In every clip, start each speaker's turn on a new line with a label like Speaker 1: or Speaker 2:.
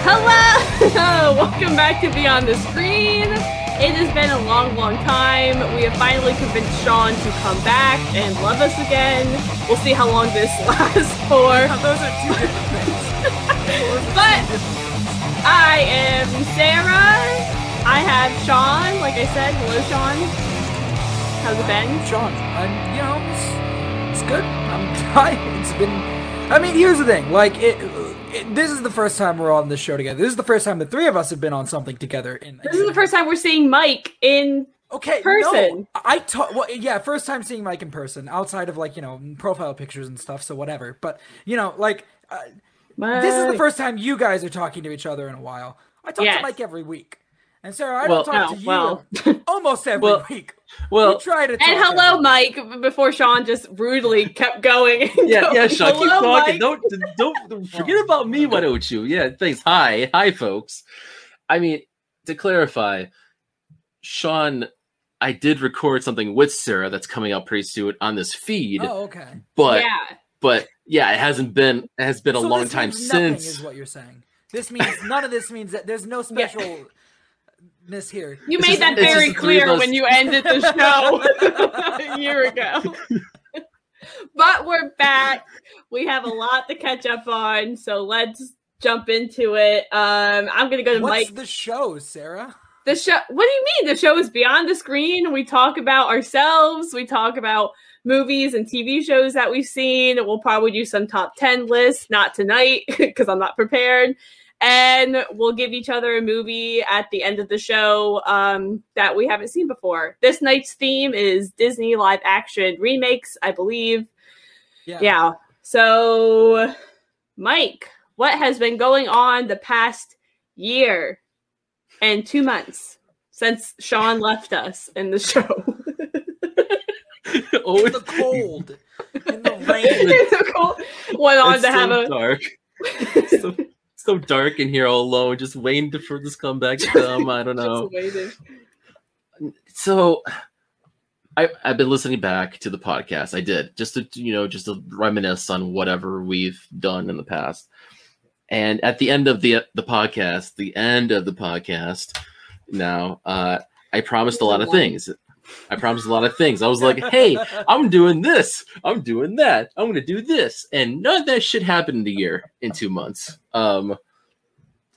Speaker 1: Hello! Welcome back to Beyond the Screen. It has been a long, long time. We have finally convinced Shawn to come back and love us again. We'll see how long this lasts for.
Speaker 2: Those are two different things.
Speaker 1: But I am Sara. I have Shawn. Like I said, hello, Shawn. How's it been?
Speaker 2: Shawn, it's good. It's been. I mean, here's the thing. Like this is the first time we're on this show together. This is the first time the three of us have been on something together.
Speaker 1: This is the first time we're seeing Mike in person.
Speaker 2: No, first time seeing Mike in person, outside of profile pictures and stuff. So whatever. But this is the first time you guys are talking to each other in a while. I talk to Mike every week, and Sarah, I don't talk to you almost every week.
Speaker 1: Well,
Speaker 2: we try to talk
Speaker 1: and hello, Mike. Before Shawn just rudely kept going.
Speaker 3: Yeah, Shawn, keep talking.
Speaker 1: Mike.
Speaker 3: Don't forget about me. Why don't you? Yeah, thanks. Hi, folks. I mean, to clarify, Shawn, I did record something with Sara that's coming out pretty soon on this feed.
Speaker 2: Oh, okay.
Speaker 3: But it hasn't been. It has been a long time since.
Speaker 2: Is what you're saying. This means none of this means that there's no special. Miss here.
Speaker 1: You made that very clear when you ended the show a year ago. But we're back. We have a lot to catch up on, so let's jump into it. I'm going to go to Mike.
Speaker 2: What's the show, Sara?
Speaker 1: The show. What do you mean? The show is Beyond the Screen. We talk about ourselves. We talk about movies and TV shows that we've seen. We'll probably do some top 10 lists. Not tonight because I'm not prepared. And we'll give each other a movie at the end of the show that we haven't seen before. This night's theme is Disney live action remakes, I believe. Yeah. So, Mike, what has been going on the past year and 2 months since Shawn left us in the show?
Speaker 2: In the cold. In the rain.
Speaker 1: In the cold. Went on to have a...
Speaker 3: dark. So dark in here all alone, just waiting for this comeback to come. I don't know. So I've been listening back to the podcast. I did just to reminisce on whatever we've done in the past. And at the end of the podcast, now I promised a lot of things. I was like, hey, I'm doing this. I'm doing that. I'm going to do this. And none of that shit happened in a year, in 2 months.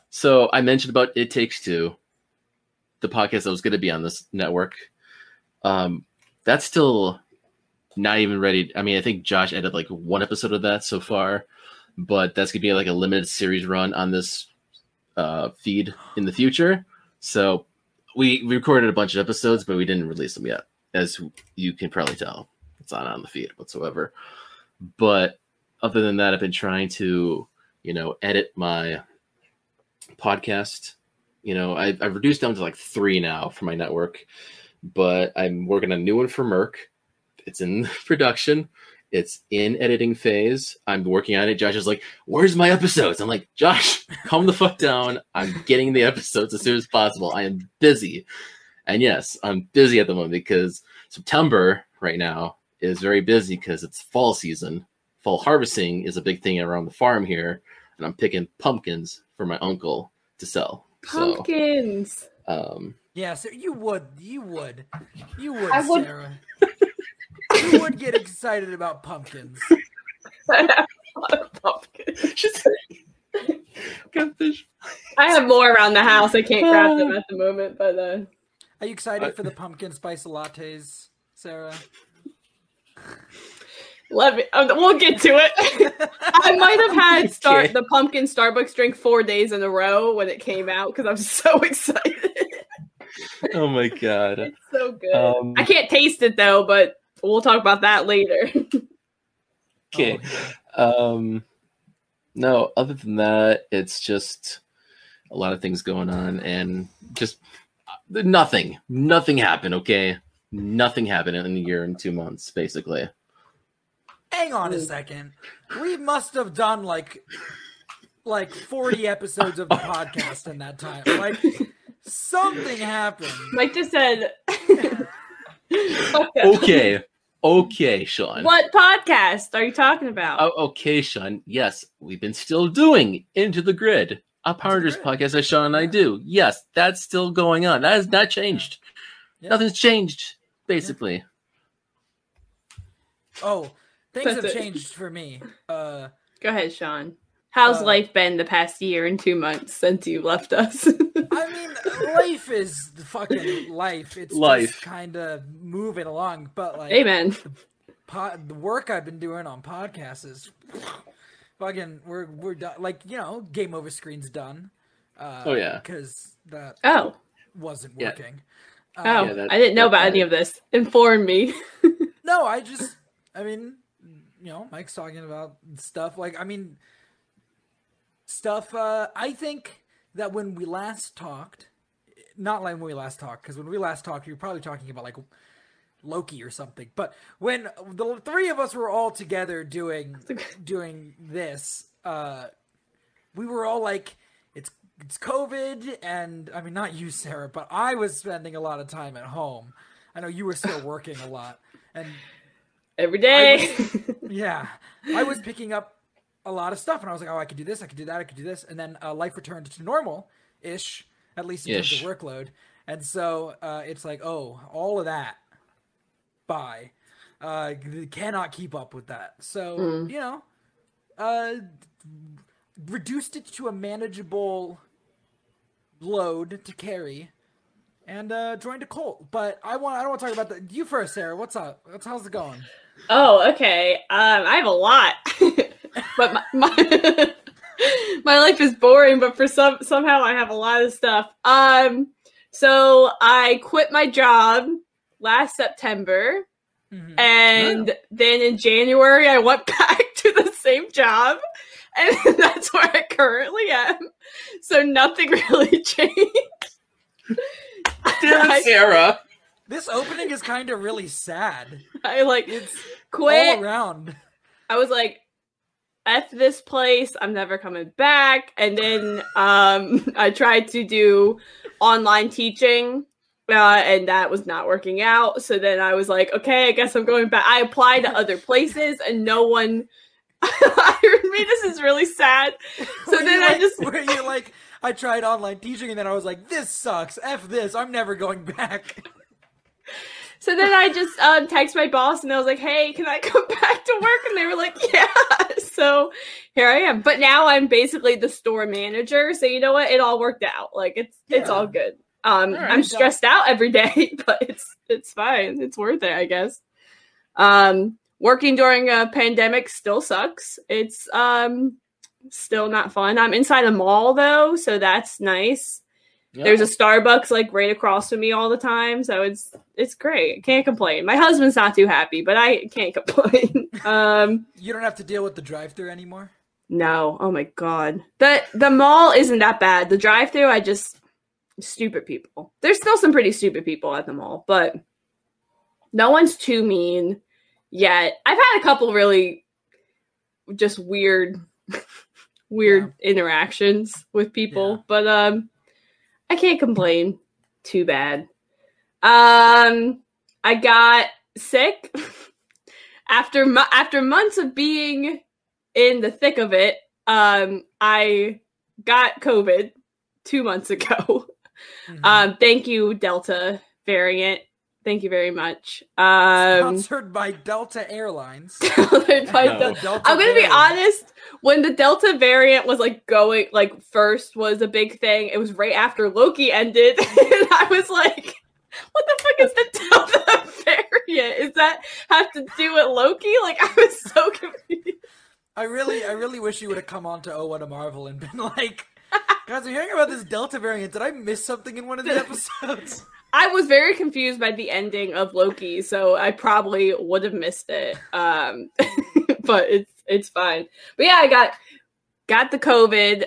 Speaker 3: So I mentioned about It Takes Two, the podcast that was going to be on this network. That's still not even ready. I mean, I think Josh edited like one episode of that so far, but that's going to be like a limited series run on this feed in the future. So we recorded a bunch of episodes, but we didn't release them yet, as you can probably tell. It's not on the feed whatsoever. But other than that, I've been trying to, edit my podcast. I've reduced down to like 3 now for my network, but I'm working on a new one for Merc. It's in production. It's in editing phase. I'm working on it. Josh is like, where's my episodes? I'm like, Josh, calm the fuck down. I'm getting the episodes as soon as possible. I am busy. And yes, I'm busy at the moment because September right now is very busy because it's fall season. Fall harvesting is a big thing around the farm here. And I'm picking pumpkins for my uncle to sell.
Speaker 1: Pumpkins.
Speaker 2: Yeah, so you would,
Speaker 1: I would.
Speaker 2: Sara. You would get excited about pumpkins.
Speaker 1: I have a lot of pumpkins.
Speaker 3: Catfish.
Speaker 1: I have more around the house. I can't grab them at the moment, but
Speaker 2: Are you excited for the pumpkin spice lattes, Sara?
Speaker 1: We'll get to it. I might have had the pumpkin Starbucks drink 4 days in a row when it came out because I'm so excited.
Speaker 3: Oh my god.
Speaker 1: It's so good. I can't taste it though, but we'll talk about that later.
Speaker 3: Okay. No, other than that, it's just a lot of things going on and just nothing happened. Okay. Nothing happened in a year and 2 months, basically.
Speaker 2: Hang on a second. We must have done like 40 episodes of the podcast in that time. Like something happened.
Speaker 1: Mike just said
Speaker 3: Okay. Okay, Shawn.
Speaker 1: What podcast are you talking about?
Speaker 3: Oh, okay, Shawn. Yes, we've been still doing Into the Grid, a Power Rangers podcast that Shawn and I do. Yes, that's still going on. That has not changed. Yeah. Nothing's changed, basically.
Speaker 2: Yeah. Oh, things have changed for me.
Speaker 1: Go ahead, Shawn. How's life been the past year and 2 months since you left us?
Speaker 2: I mean, life is fucking life. It's just kind of moving along. But like,
Speaker 1: amen.
Speaker 2: The work I've been doing on podcasts is fucking. We're done. Like, you know, Game Over Screen's done. Because that wasn't working.
Speaker 1: I didn't know about any of this. Inform me.
Speaker 2: No, I mean, you know, Mike's talking about stuff like, I mean. Stuff, I think that when we last talked, not like when we last talked, because when we last talked, we were probably talking about like Loki or something. But when the three of us were all together doing this, we were all like, it's COVID, and I mean, not you, Sarah, but I was spending a lot of time at home. I know you were still working a lot, and
Speaker 1: every day.
Speaker 2: I was picking up a lot of stuff, and I was like, oh, I could do this, I could do that, I could do this, and then life returned to normal-ish, at least in terms of workload, and so it's like, oh, all of that, bye. Cannot keep up with that. So, you know, reduced it to a manageable load to carry, and joined a cult. But I don't want to talk about that. You first, Sarah. What's up? How's it going?
Speaker 1: Oh, okay. I have a lot. But my life is boring, but for somehow I have a lot of stuff. So I quit my job last September, and then in January I went back to the same job, and that's where I currently am. So nothing really changed.
Speaker 3: Damn, Sarah.
Speaker 2: This opening is kind of really sad.
Speaker 1: It's quit
Speaker 2: all around.
Speaker 1: I was like, F this place, I'm never coming back. And then I tried to do online teaching, and that was not working out. So then I was like, okay, I guess I'm going back. I applied to other places, and no one hired me. This is really sad. So
Speaker 2: were you like, I tried online teaching, and then I was like, this sucks. F this. I'm never going back.
Speaker 1: So then I just texted my boss, and I was like, hey, can I come back to work? And they were like, yeah. So here I am. But now I'm basically the store manager. So you know what? It all worked out. Like, it's all good. I'm stressed out every day, but it's fine. It's worth it, I guess. Working during a pandemic still sucks. It's still not fun. I'm inside a mall, though, so that's nice. Yeah. There's a Starbucks like right across from me all the time, so it's great. Can't complain. My husband's not too happy, but I can't complain.
Speaker 2: You don't have to deal with the drive-thru anymore?
Speaker 1: No. Oh my god. The mall isn't that bad. The drive-thru, stupid people. There's still some pretty stupid people at the mall, but no one's too mean yet. I've had a couple really just weird interactions with people, but I can't complain too bad. I got sick after months of being in the thick of it. I got COVID 2 months ago. Thank you, Delta variant. Thank you very much.
Speaker 2: Sponsored by Delta Airlines.
Speaker 1: I'm going to be honest. When the Delta variant was first was a big thing, it was right after Loki ended. And I was like, what the fuck is the Delta variant? Does that have to do with Loki? Like, I was so confused.
Speaker 2: I really wish you would have come on to Oh What a Marvel and been like, guys, I'm hearing about this Delta variant. Did I miss something in one of the episodes?
Speaker 1: I was very confused by the ending of Loki, so I probably would have missed it. But it's fine. But yeah, I got the COVID.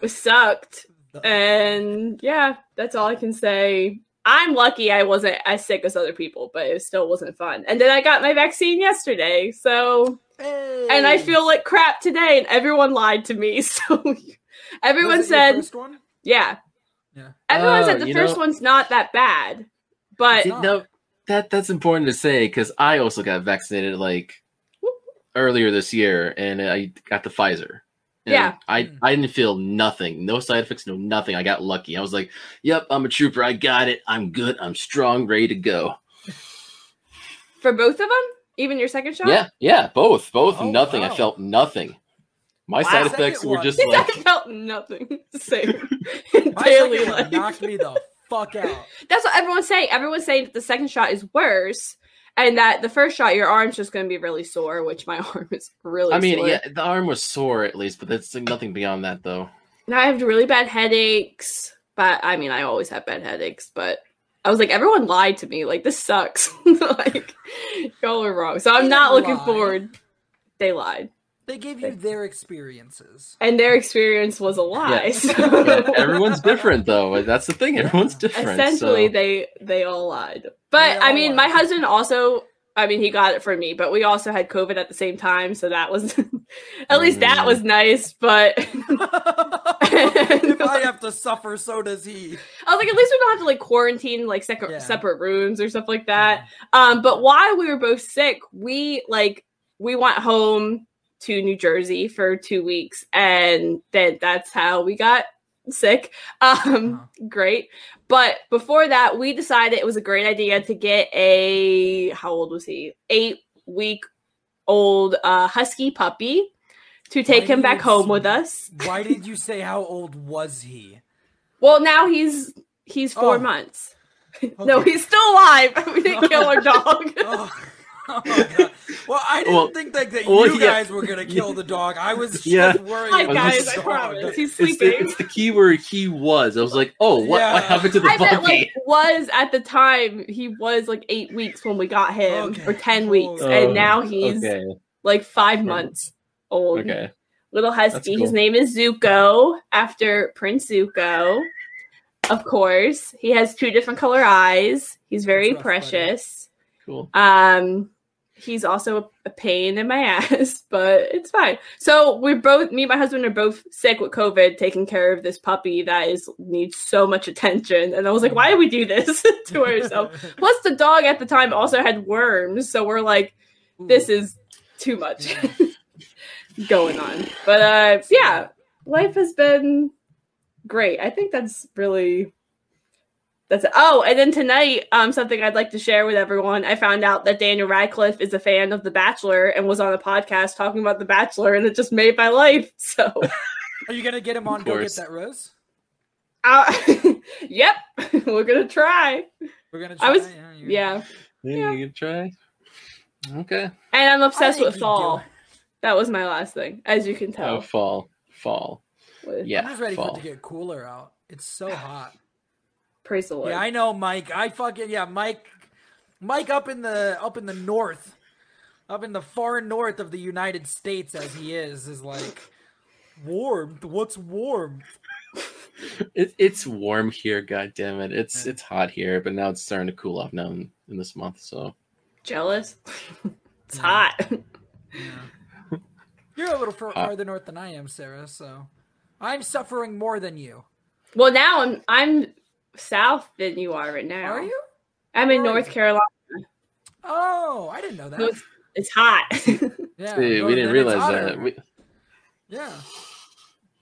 Speaker 1: It sucked. And yeah, that's all I can say. I'm lucky I wasn't as sick as other people, but it still wasn't fun. And then I got my vaccine yesterday, so and I feel like crap today, and everyone lied to me. So everyone said,
Speaker 2: your first one?
Speaker 1: Yeah. Everyone said the first one's not that bad, but
Speaker 3: that's important to say because I also got vaccinated like earlier this year, and I got the Pfizer. And I didn't feel nothing, no side effects, no nothing. I got lucky. I was like, "Yep, I'm a trooper. I got it. I'm good. I'm strong, ready to go."
Speaker 1: For both of them, even your second shot?
Speaker 3: Yeah, both, nothing. Wow. I felt nothing. My side effects were just like
Speaker 1: I felt nothing. Same.
Speaker 2: My second one knocked me the fuck out.
Speaker 1: That's what everyone's saying. Everyone's saying that the second shot is worse, and that the first shot, your arm's just going to be really sore, which my arm is really sore.
Speaker 3: Yeah, the arm was sore at least, but that's nothing beyond that, though.
Speaker 1: Now I have really bad headaches, but I mean, I always have bad headaches, but I was like, everyone lied to me. Like, this sucks. Like, y'all are wrong. So I'm not looking forward. They lied.
Speaker 2: They gave you their experiences.
Speaker 1: And their experience was a lie.
Speaker 3: Yeah.
Speaker 1: So.
Speaker 3: Yeah, everyone's different, though. That's the thing. Everyone's different.
Speaker 1: Essentially, they all lied. But, I mean, my husband also, I mean, he got it from me, but we also had COVID at the same time, so that was, at least that was nice, but.
Speaker 2: If I have to suffer, so does he.
Speaker 1: I was like, at least we don't have to, like, quarantine, like, separate rooms or stuff like that. But while we were both sick, we went home to New Jersey for 2 weeks, and then that's how we got sick. Great. But before that, we decided it was a great idea to get how old was he? 8-week-old husky puppy to take him back home with us.
Speaker 2: Why did you say how old was he?
Speaker 1: Well, now he's 4 months. Okay. No, he's still alive. We didn't kill our dog.
Speaker 2: Oh my God. Well, I didn't think that you guys were going to kill the dog. I was just worried.
Speaker 1: Hi, guys, I promise. He's sleeping.
Speaker 3: It's the key word, he was. I was like, oh, what happened to the puppy?
Speaker 1: I meant, was at the time, he was like 8 weeks when we got him, or 10 weeks, and now he's like 5 months old.
Speaker 3: Okay.
Speaker 1: Little husky. Cool. His name is Zuko, after Prince Zuko. Of course. He has 2 different color eyes. He's very precious.
Speaker 3: Cool.
Speaker 1: He's also a pain in my ass, but it's fine. So me and my husband are both sick with COVID, taking care of this puppy that needs so much attention. And I was like, why did we do this to ourselves? Plus the dog at the time also had worms. So we're like, this is too much going on. But life has been great. I think that's it. Oh, and then tonight, something I'd like to share with everyone. I found out that Daniel Radcliffe is a fan of The Bachelor and was on a podcast talking about The Bachelor, and it just made my life. So,
Speaker 2: are you gonna get him on Go Get That Rose?
Speaker 1: Yep, we're gonna try.
Speaker 2: We're gonna try.
Speaker 3: You can try. Okay.
Speaker 1: And I'm obsessed with fall. That was my last thing, as you can tell.
Speaker 3: Oh, fall. Yeah,
Speaker 2: I'm just ready for it to get cooler out. It's so hot.
Speaker 1: Praise the Lord.
Speaker 2: Yeah, I know, Mike. Mike up in the north, up in the far north of the United States, as he is like warm. What's warm?
Speaker 3: It's warm here. God damn it! It's hot here, but now it's starting to cool off now in this month. So
Speaker 1: jealous. It's hot.
Speaker 2: Yeah. You're a little farther north than I am, Sarah. So I'm suffering more than you.
Speaker 1: Well, now I'm south than you are right now.
Speaker 2: Are you?
Speaker 1: I'm in North Carolina.
Speaker 2: Oh, I didn't know that.
Speaker 1: It's hot.
Speaker 3: Yeah, see, we didn't realize that.
Speaker 2: Yeah.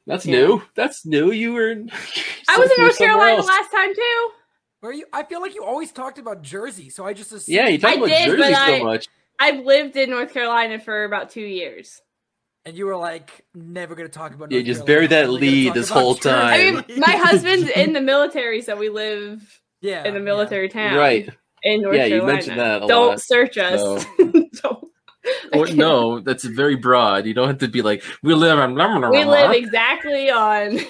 Speaker 3: That's new. That's new. You were
Speaker 1: I was in North Carolina last time too.
Speaker 2: Were you? I feel like you always talked about Jersey, so I just assumed.
Speaker 3: Yeah, you talked about Jersey so much.
Speaker 1: I've lived in North Carolina for about 2 years.
Speaker 2: And you were like, never going to talk about North
Speaker 3: Carolina. Just buried that lead this whole time.
Speaker 1: I mean, my husband's in the military, so we live in a military town.
Speaker 3: Right.
Speaker 1: In North Carolina.
Speaker 3: Yeah, you mentioned that a lot.
Speaker 1: Don't search us.
Speaker 3: So. No, that's very broad. You don't have to be like, we live
Speaker 1: exactly on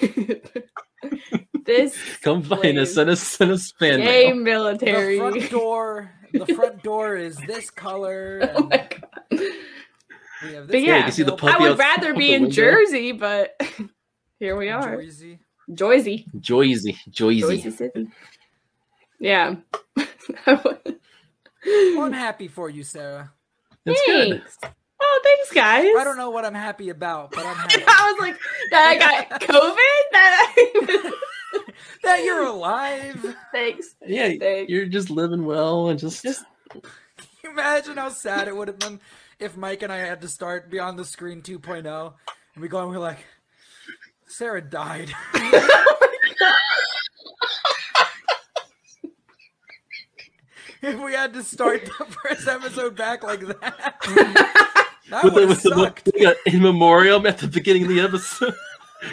Speaker 1: this.
Speaker 3: Come find us, send us fan
Speaker 1: mail.
Speaker 3: Yay,
Speaker 1: military.
Speaker 2: The front door is this color. And...
Speaker 1: Oh my God.
Speaker 2: But
Speaker 3: yeah, you can see the
Speaker 1: I would rather be in Jersey, but here we are. Joyzy City. Yeah.
Speaker 2: Well, I'm happy for you, Sarah.
Speaker 3: That's good.
Speaker 1: Oh, thanks, guys.
Speaker 2: I don't know what I'm happy about, but I'm happy.
Speaker 1: I was like, that I got COVID?
Speaker 2: that you're alive.
Speaker 1: Thanks.
Speaker 3: Yeah,
Speaker 1: Thanks.
Speaker 3: you're just living well and just...
Speaker 2: Can you imagine how sad it would have been if Mike and I had to start Beyond the Screen 2.0 and we go and we're like, Sarah died. If we had to start the first episode back like that. That would have sucked.
Speaker 3: In memoriam at the beginning of the episode.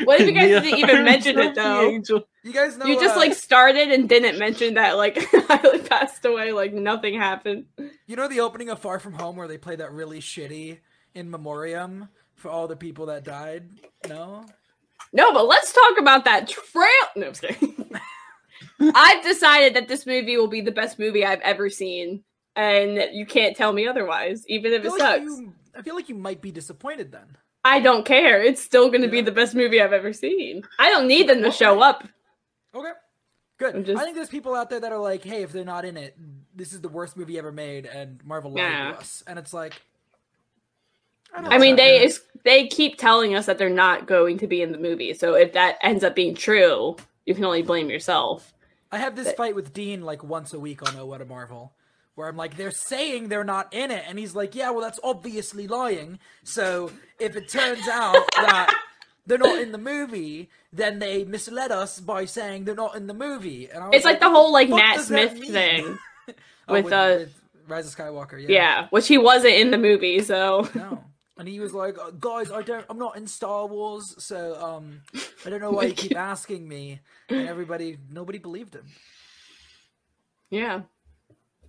Speaker 1: What if you guys didn't even mention it though?
Speaker 2: You guys know
Speaker 1: you just like started and didn't mention that like Riley passed away, like nothing happened.
Speaker 2: You know the opening of Far From Home where they play that really shitty in memoriam for all the people that died? No?
Speaker 1: No, but let's talk about that trail. No, I'm just kidding. I've decided that this movie will be the best movie I've ever seen, and you can't tell me otherwise, even if it sucks.
Speaker 2: I feel like you might be disappointed then. I
Speaker 1: don't care. It's still going to be the best movie I've ever seen. I don't need them to show up.
Speaker 2: Okay. Good. I think there's people out there that are like, hey, if they're not in it, this is the worst movie ever made, and Marvel lied to us. And it's like... I mean,
Speaker 1: they keep telling us that they're not going to be in the movie, so if that ends up being true, you can only blame yourself.
Speaker 2: I have this fight with Dean like once a week on Oh What a Marvel, where I'm like, they're saying they're not in it, and he's like, yeah, well, that's obviously lying. So if it turns out that they're not in the movie, then they misled us by saying they're not in the movie. And
Speaker 1: it's like the whole like Nat Smith thing with
Speaker 2: Rise of Skywalker.
Speaker 1: Yeah, which he wasn't in the movie, so
Speaker 2: no. And he was like, guys, I'm not in Star Wars, so I don't know why you keep asking me. And nobody believed him.
Speaker 1: Yeah.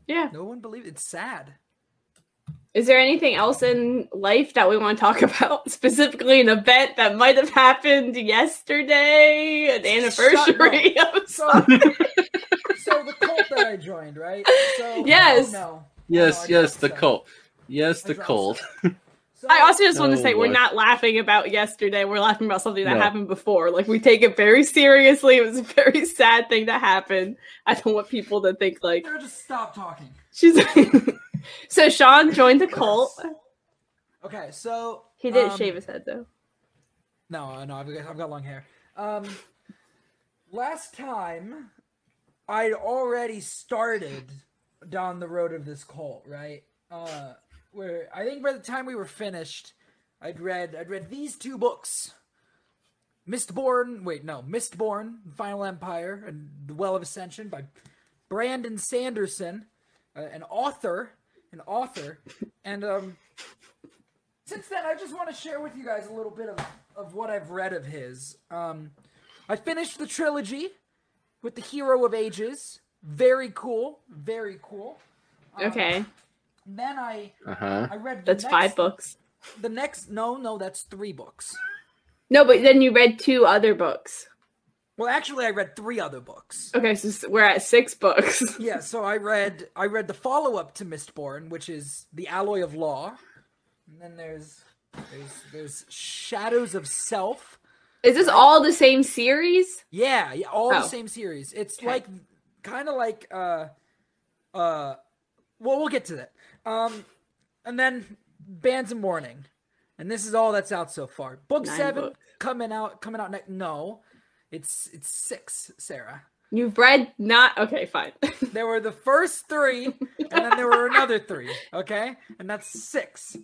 Speaker 1: Yeah.
Speaker 2: No one believed. It's sad.
Speaker 1: Is there anything else in life that we want to talk about? Specifically an event that might have happened yesterday, an anniversary of something.
Speaker 2: So the cult that I joined, right? So,
Speaker 1: yes.
Speaker 3: The cult. Yes, the cult.
Speaker 1: I also just want to say we're not laughing about yesterday. We're laughing about something that happened before. Like, we take it very seriously. It was a very sad thing that happened. I don't want people to think like...
Speaker 2: They'll just stop talking.
Speaker 1: So Shawn joined the cult.
Speaker 2: Okay, so...
Speaker 1: He didn't shave his head, though.
Speaker 2: No, I've got long hair. Last time, I'd already started down the road of this cult, right? Where I think by the time we were finished, I'd read these two books. Mistborn, Final Empire, and The Well of Ascension by Brandon Sanderson, an author. And since then, I just want to share with you guys a little bit of what I've read of his. I finished the trilogy with The Hero of Ages. Very cool.
Speaker 1: Okay.
Speaker 2: Then I read...
Speaker 1: That's 5 books.
Speaker 2: The next... No, that's 3 books.
Speaker 1: No, but then you read 2 other books.
Speaker 2: Well, actually, I read 3 other books.
Speaker 1: Okay, so we're at 6 books.
Speaker 2: Yeah, so I read the follow-up to Mistborn, which is The Alloy of Law. And then there's Shadows of Self.
Speaker 1: Is this all the same series?
Speaker 2: Yeah, all the same series. It's like... Kind of like... Well, we'll get to that. And then Bands of Mourning, and this is all that's out so far. Book 7 coming out next. No, it's 6, Sarah.
Speaker 1: You've read not okay, fine.
Speaker 2: There were the first 3, and then there were another 3. Okay, and that's 6.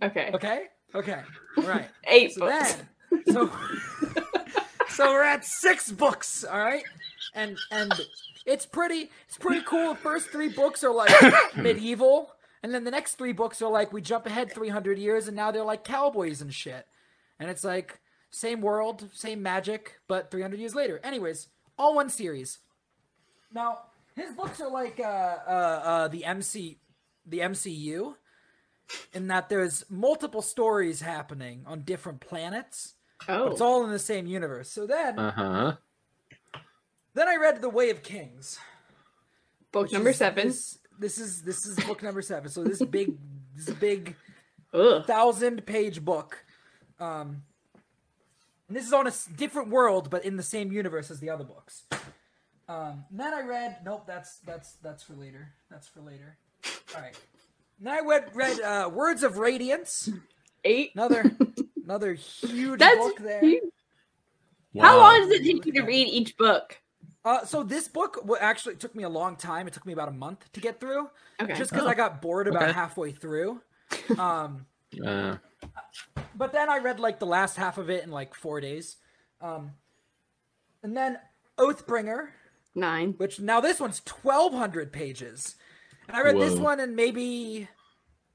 Speaker 1: Okay.
Speaker 2: All right.
Speaker 1: 8 books.
Speaker 2: So we're at 6 books. All right, and. It's pretty cool. The first 3 books are like medieval, and then the next 3 books are like we jump ahead 300 years, and now they're like cowboys and shit. And it's like same world, same magic, but 300 years later. Anyways, all one series. Now his books are like the MCU, in that there's multiple stories happening on different planets.
Speaker 1: Oh,
Speaker 2: but it's all in the same universe. So then. Then I read The Way of Kings.
Speaker 1: Book number 7.
Speaker 2: This is book number 7. So this big 1,000-page book. And this is on a different world, but in the same universe as the other books. Then I read. Nope, that's for later. That's for later. All right. Then I read Words of Radiance.
Speaker 1: 8.
Speaker 2: Another huge book there.
Speaker 3: Wow.
Speaker 1: How long does it take you to read each book?
Speaker 2: So this book actually took me a long time. It took me about a month to get through.
Speaker 1: Okay.
Speaker 2: Just because I got bored about halfway through. But then I read like the last half of it in like 4 days. And then Oathbringer.
Speaker 1: 9.
Speaker 2: Which now this one's 1,200 pages. And I read this one in maybe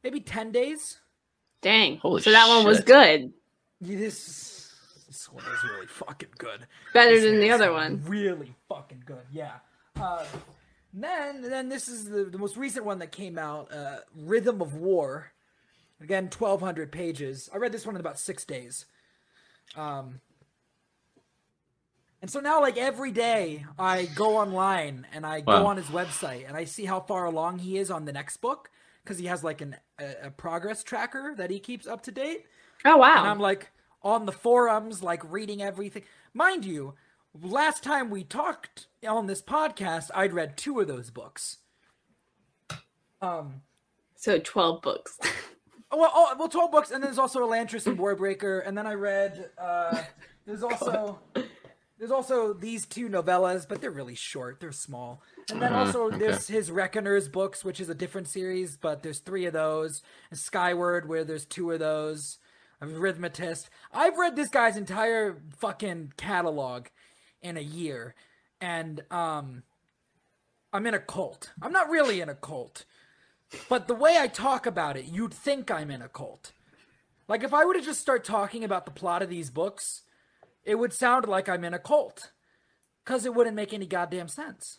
Speaker 2: 10 days.
Speaker 1: Dang.
Speaker 3: Holy
Speaker 1: so that one was good.
Speaker 2: This one is really fucking good.
Speaker 1: Better than the other one.
Speaker 2: Really fucking good, yeah. Then this is the most recent one that came out, Rhythm of War. Again, 1,200 pages. I read this one in about 6 days. And so now, like, every day I go online and I go on his website and I see how far along he is on the next book because he has, like, a progress tracker that he keeps up to date.
Speaker 1: Oh, wow.
Speaker 2: And I'm, like, on the forums, like, reading everything. Mind you, last time we talked on this podcast, I'd read 2 of those books.
Speaker 1: So 12 books.
Speaker 2: well, 12 books, and there's also Elantris and Warbreaker, and then I read, There's also these 2 novellas, but they're really short. They're small. And then also there's his Reckoners books, which is a different series, but there's 3 of those. And Skyward, where there's 2 of those. Arithmetist. I've read this guy's entire fucking catalog in a year. And I'm in a cult. I'm not really in a cult. But the way I talk about it, you'd think I'm in a cult. Like, if I were to just start talking about the plot of these books, it would sound like I'm in a cult. Because it wouldn't make any goddamn sense.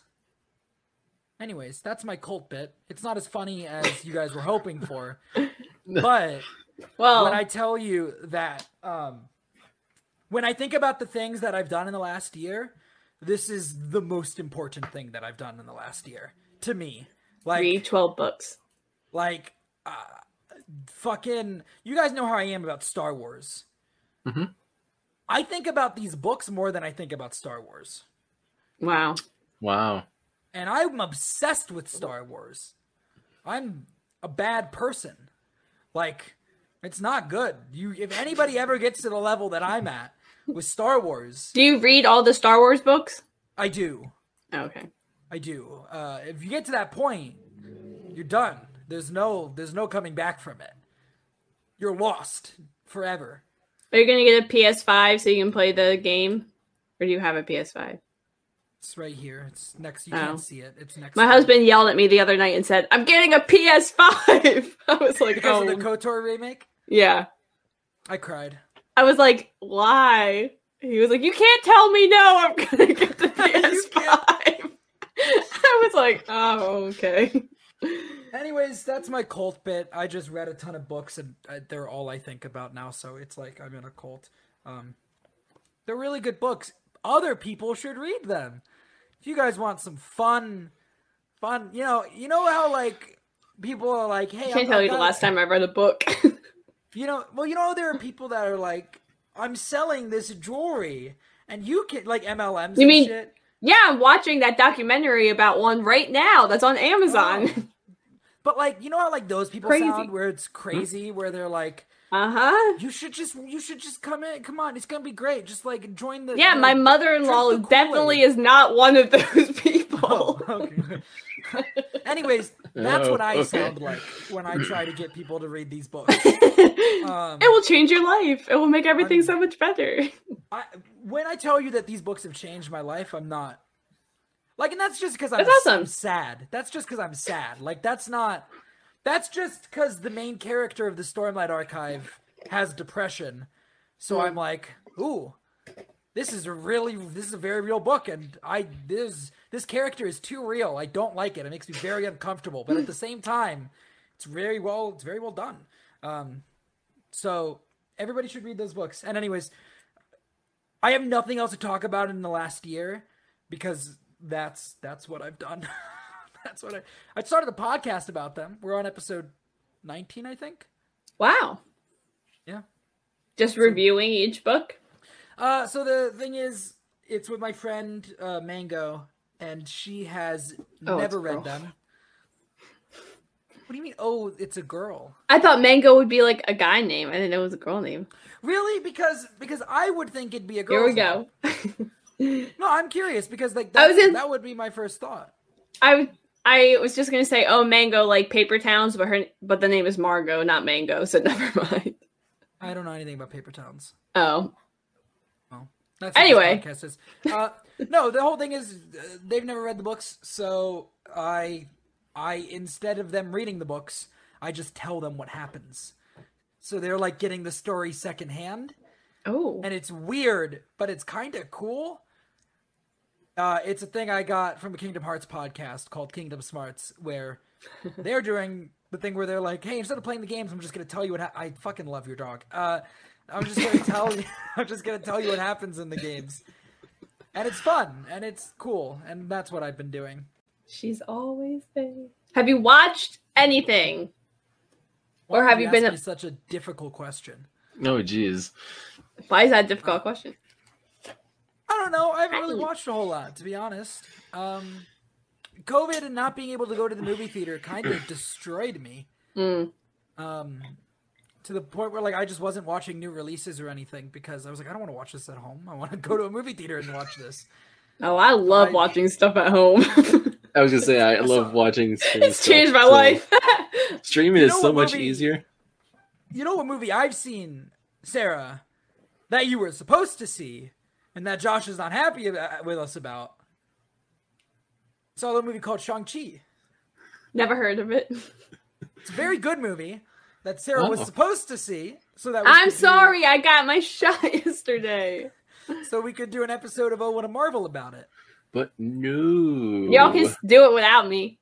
Speaker 2: Anyways, that's my cult bit. It's not as funny as you guys were hoping for. But when I tell you that, when I think about the things that I've done in the last year, this is the most important thing that I've done in the last year. To me. Like,
Speaker 1: read 12 books.
Speaker 2: Like, fucking, you guys know how I am about Star Wars.
Speaker 3: Mm-hmm.
Speaker 2: I think about these books more than I think about Star Wars.
Speaker 1: Wow.
Speaker 2: And I'm obsessed with Star Wars. I'm a bad person. Like, it's not good. If anybody ever gets to the level that I'm at with Star Wars...
Speaker 1: Do you read all the Star Wars books?
Speaker 2: I do.
Speaker 1: Okay.
Speaker 2: I do. If you get to that point, you're done. There's no coming back from it. You're lost forever.
Speaker 1: Are you going to get a PS5 so you can play the game? Or do you have a PS5?
Speaker 2: It's right here. It's next. You can't see it. It's next.
Speaker 1: My husband yelled at me the other night and said, "I'm getting a PS5." I was like,
Speaker 2: because of the KOTOR remake?
Speaker 1: Yeah.
Speaker 2: I cried.
Speaker 1: I was like, why? He was like, you can't tell me no, I'm going to get the PS5. I was like, oh, okay.
Speaker 2: Anyways, that's my cult bit. I just read a ton of books, and they're all I think about now, so it's like I'm in a cult. They're really good books. Other people should read them. If you guys want some fun, you know how, like, people are like, hey,
Speaker 1: I can't tell you the last time I read a book.
Speaker 2: there are people that are like, I'm selling this jewelry, and you can, like, MLMs
Speaker 1: you mean,
Speaker 2: shit.
Speaker 1: Yeah, I'm watching that documentary about one right now that's on Amazon.
Speaker 2: Oh. But, like, you know how, like, those people sound where it's crazy, where they're like, you should just come on, it's gonna be great. Just, like, join the...
Speaker 1: Yeah, my mother-in-law definitely is not one of those people.
Speaker 2: Oh, okay. Anyways, that's what I sound like when I try to get people to read these books.
Speaker 1: It will change your life. It will make everything so much better.
Speaker 2: When I tell you that these books have changed my life, I'm not... Like, and that's just because I'm sad. That's just because I'm sad. Like, that's just because the main character of the Stormlight Archive has depression. So I'm like, ooh, this is a very real book, and this character is too real. I don't like it. It makes me very uncomfortable. But at the same time, it's very well done. So everybody should read those books. And anyways, I have nothing else to talk about in the last year because that's what I've done. That's what I started a podcast about them. We're on episode 19, I think.
Speaker 1: Wow.
Speaker 2: Yeah.
Speaker 1: Just reviewing each book?
Speaker 2: So the thing is, it's with my friend Mango, and she has never read them. do you mean? Oh, it's a girl.
Speaker 1: I thought Mango would be like a guy name. I didn't know it was a girl name.
Speaker 2: Really? Because I would think it'd be a girl.
Speaker 1: Here we go.
Speaker 2: No, I'm curious because like that would be my first thought.
Speaker 1: I was just gonna say, oh, Mango, like Paper Towns, but the name is Margot, not Mango, so never mind.
Speaker 2: I don't know anything about Paper Towns.
Speaker 1: Oh.
Speaker 2: Well, that's
Speaker 1: anyway.
Speaker 2: What this podcast is. No, the whole thing is they've never read the books, so I instead of them reading the books, I just tell them what happens. So they're like getting the story secondhand.
Speaker 1: Oh.
Speaker 2: And it's weird, but it's kind of cool. It's a thing I got from a Kingdom Hearts podcast called Kingdom Smarts, where they're doing the thing where they're like, "Hey, instead of playing the games, I'm just going to tell you what I fucking love your dog. I'm just going to tell you. I'm just going to tell you what happens in the games." And it's fun and it's cool, and that's what I've been doing.
Speaker 1: She's always there. Have you watched anything? Or have you been
Speaker 2: such a difficult question?
Speaker 3: Oh, geez.
Speaker 1: Why is that a difficult question?
Speaker 2: I don't know. I haven't really watched a whole lot, to be honest. COVID and not being able to go to the movie theater kind of destroyed me. To the point where like I just wasn't watching new releases or anything because I was like, I don't want to watch this at home. I want to go to a movie theater and watch this.
Speaker 1: Oh, I love watching stuff at home.
Speaker 3: I was gonna say I love watching.
Speaker 1: It's changed my life.
Speaker 3: Streaming is so much easier.
Speaker 2: You know what movie I've seen, Sarah, that you were supposed to see, and that Josh is not happy with us about? I saw a movie called Shang-Chi.
Speaker 1: Never heard of it.
Speaker 2: It's a very good movie that Sarah was supposed to see. So that
Speaker 1: I'm sorry, I got my shot yesterday.
Speaker 2: So we could do an episode of Oh What a Marvel about it.
Speaker 3: But no.
Speaker 1: Y'all can do it without me.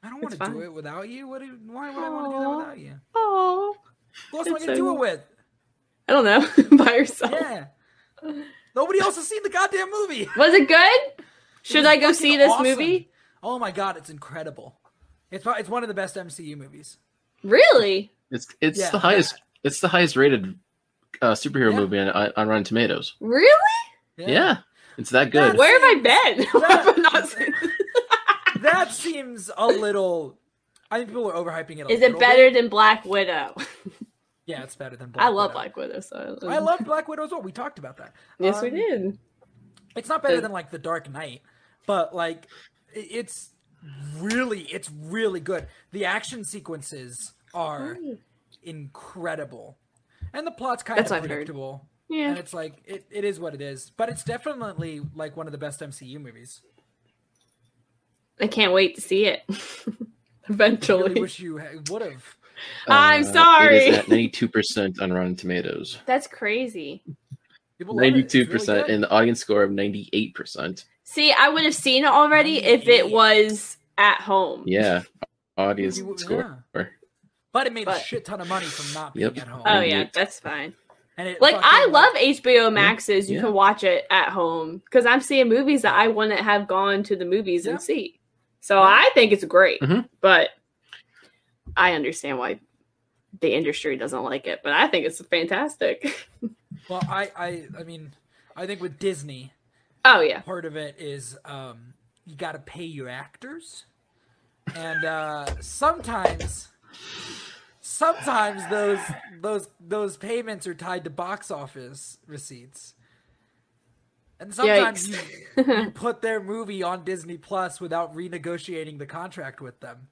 Speaker 2: I don't want to do it without you. Why would I want to do that without you?
Speaker 1: Oh.
Speaker 2: Who else am I going to do it with?
Speaker 1: I don't know. By yourself.
Speaker 2: Yeah. Nobody else has seen the goddamn movie.
Speaker 1: Was it good? Should I go see this movie?
Speaker 2: Oh my god, it's incredible. It's one of the best MCU movies.
Speaker 1: Really?
Speaker 3: It's the highest. It's the highest rated superhero movie on Rotten Tomatoes.
Speaker 1: Really?
Speaker 3: Yeah. It's that good.
Speaker 1: Where have I been? I've not seen
Speaker 2: that seems a little. I think people are overhyping it.
Speaker 1: Is it better than Black Widow?
Speaker 2: Yeah, it's better than Black Widow.
Speaker 1: I love Black Widow. So
Speaker 2: I love Black Widow as well. We talked about that.
Speaker 1: Yes, we did.
Speaker 2: It's not better than like The Dark Knight, but like it's really good. The action sequences are incredible, and the plot's kind of predictable. Yeah, and it's like it is what it is, but it's definitely like one of the best MCU movies.
Speaker 1: I can't wait to see it. Eventually,
Speaker 2: I really wish you would have.
Speaker 1: I'm sorry.
Speaker 3: It is at 92% on Rotten Tomatoes.
Speaker 1: That's crazy.
Speaker 3: 92% really and the audience score of 98%.
Speaker 1: See, I would have seen it already if it was at home.
Speaker 3: Yeah, audience score.
Speaker 2: Yeah. But it made a shit ton of money from not being at home.
Speaker 1: Oh yeah, that's fine.
Speaker 2: And
Speaker 1: I love HBO Max's. You can watch it at home because I'm seeing movies that I wouldn't have gone to the movies and see. So I think it's great, but I understand why the industry doesn't like it. But I think it's fantastic.
Speaker 2: Well, I mean, I think with Disney, part of it is you got to pay your actors, and sometimes those payments are tied to box office receipts. And sometimes you put their movie on Disney Plus without renegotiating the contract with them.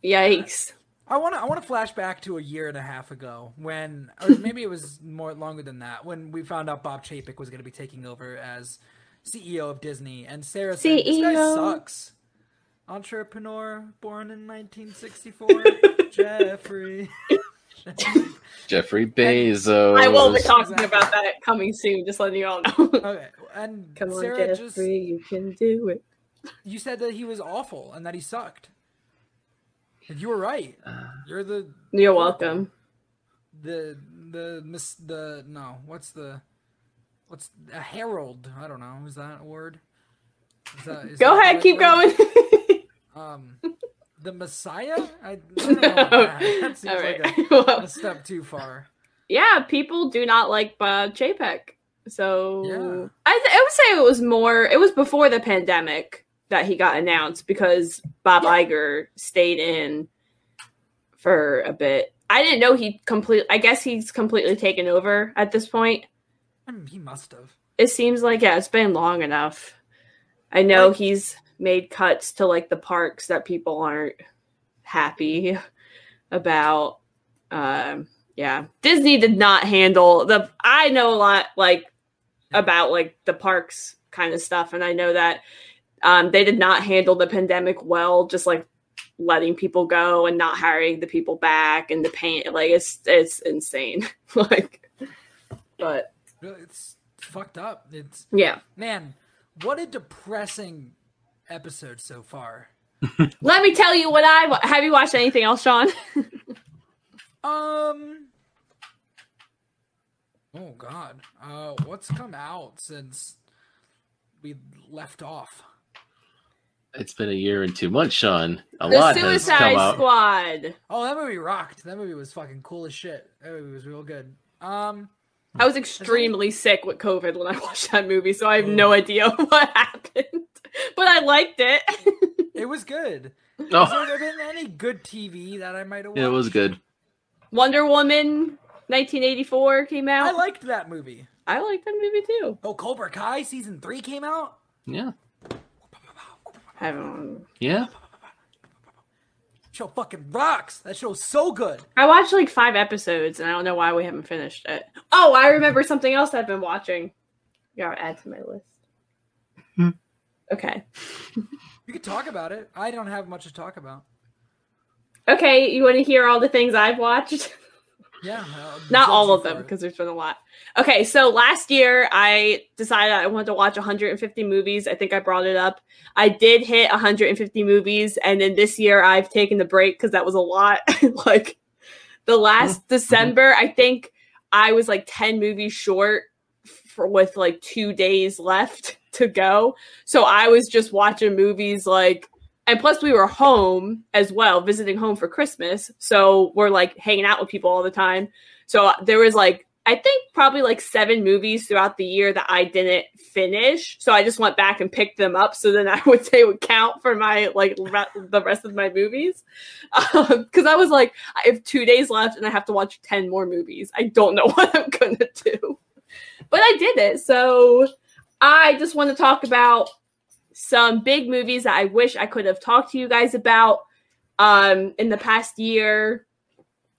Speaker 1: Yikes.
Speaker 2: I want to flash back to a year and a half ago when, or maybe it was longer than that, when we found out Bob Chapek was going to be taking over as CEO of Disney, and Sarah said, "This guy sucks." Entrepreneur, born in 1964,
Speaker 3: Jeffrey Bezos.
Speaker 1: I will be talking about that coming soon, just letting you all know.
Speaker 2: Okay, and
Speaker 1: come on,
Speaker 2: Sarah,
Speaker 1: Jeffrey, you can do it.
Speaker 2: You said that he was awful and that he sucked. And you were right. You're
Speaker 1: welcome.
Speaker 2: What's a herald? I don't know. Is that a word?
Speaker 1: Go ahead, keep going.
Speaker 2: The Messiah? I don't know about that. That seems like a step too far.
Speaker 1: Yeah, people do not like Bob Chapek. So I would say it was before the pandemic that he got announced because Bob Iger stayed in for a bit. I didn't know I guess he's completely taken over at this point.
Speaker 2: I mean, he must have.
Speaker 1: It seems like, it's been long enough. I know he's made cuts to like the parks that people aren't happy about. Disney did not handle I know a lot like about like the parks kind of stuff, and I know that they did not handle the pandemic well, just like letting people go and not hiring the people back, and the pain, like it's insane. Like, but
Speaker 2: it's fucked up. It's man, what a depressing episode so far.
Speaker 1: Let me tell you have you watched anything else, Shawn?
Speaker 2: Oh God. What's come out since we left off?
Speaker 3: It's been a year and 2 months, Shawn. A
Speaker 1: The
Speaker 3: lot has come
Speaker 1: Suicide
Speaker 3: out.
Speaker 1: Squad.
Speaker 2: Oh, that movie rocked. That movie was fucking cool as shit. That movie was real good.
Speaker 1: I was extremely sick with COVID when I watched that movie, so I have no idea what happened. But I liked it.
Speaker 2: It was good.
Speaker 3: Oh.
Speaker 2: Has there been any good TV that I might have watched?
Speaker 3: It was good.
Speaker 1: Wonder Woman 1984 came out.
Speaker 2: I liked that movie.
Speaker 1: I liked that movie too.
Speaker 2: Oh, Cobra Kai season 3 came out?
Speaker 3: Yeah.
Speaker 1: I
Speaker 2: Show fucking rocks. That show's so good.
Speaker 1: I watched like 5 episodes, and I don't know why we haven't finished it. Oh, I remember something else I've been watching. You gotta add to my list. Okay.
Speaker 2: You could talk about it. I don't have much to talk about.
Speaker 1: Okay, you want to hear all the things I've watched?
Speaker 2: Yeah.
Speaker 1: Not all of them, because there's been a lot. Okay, so last year I decided I wanted to watch 150 movies. I think I brought it up. I did hit 150 movies, and then this year I've taken the break because that was a lot. Like, the last December, I think I was like 10 movies short with like 2 days left to go. So I was just watching movies like, and plus we were home as well, visiting home for Christmas. So we're like hanging out with people all the time. So there was like, I think probably like 7 movies throughout the year that I didn't finish. So I just went back and picked them up. So then I would say it would count for my, like the rest of my movies. Cause I was like, I have 2 days left and I have to watch 10 more movies. I don't know what I'm going to do, but I did it. So I just want to talk about some big movies that I wish I could have talked to you guys about in the past year,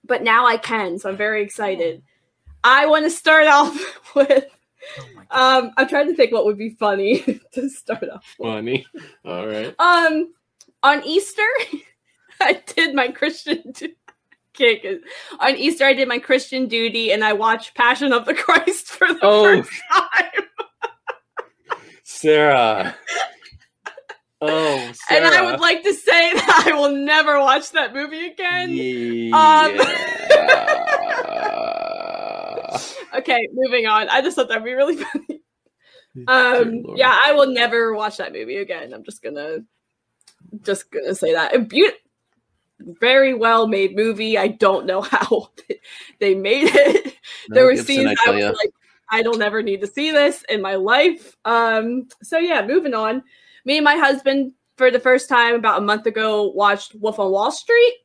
Speaker 1: but now I can, so I'm very excited. I want to start off with, I'm trying to think what would be funny to start off with.
Speaker 3: Funny. All right.
Speaker 1: On Easter, I did my Christian on Easter, I did my Christian duty, and I watched Passion of the Christ for the first time.
Speaker 3: Sarah. Oh, Sarah.
Speaker 1: And I would like to say that I will never watch that movie again.
Speaker 3: Yeah.
Speaker 1: Okay, moving on. I just thought that'd be really funny. Yeah, I will never watch that movie again. I'm just gonna say that. Very well made movie. I don't know how they made it. There were scenes I was like, I don't ever need to see this in my life. So yeah, moving on. Me and my husband, for the first time about a month ago, watched Wolf on Wall Street.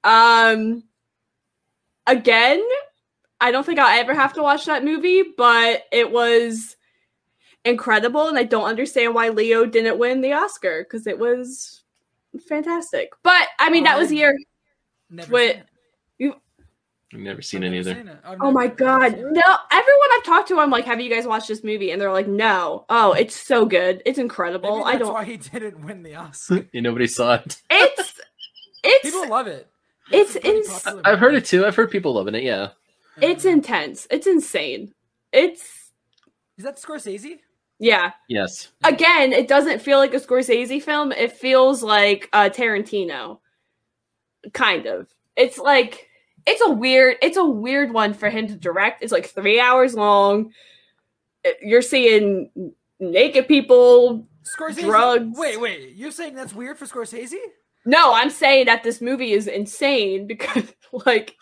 Speaker 1: Again, I don't think I'll ever have to watch that movie, but it was incredible, and I don't understand why Leo didn't win the Oscar, because it was fantastic. But, I mean, that was the year.
Speaker 3: I've never seen it either.
Speaker 1: Oh my god. No, everyone I've talked to, I'm like, have you guys watched this movie? And they're like, no. Oh, it's so good. It's incredible.
Speaker 2: Maybe that's why he didn't win the Oscar.
Speaker 3: Nobody saw it.
Speaker 1: It's
Speaker 2: people love it.
Speaker 1: It's
Speaker 3: I've heard it too. I've heard people loving it, yeah.
Speaker 1: It's intense. It's insane. Is
Speaker 2: that Scorsese?
Speaker 1: Yeah.
Speaker 3: Yes.
Speaker 1: Again, it doesn't feel like a Scorsese film. It feels like Tarantino. Kind of. It's like, it's a weird one for him to direct. It's like 3 hours long. You're seeing naked people,
Speaker 2: Scorsese?
Speaker 1: drugs.
Speaker 2: Wait. You're saying that's weird for Scorsese?
Speaker 1: No, I'm saying that this movie is insane because, like,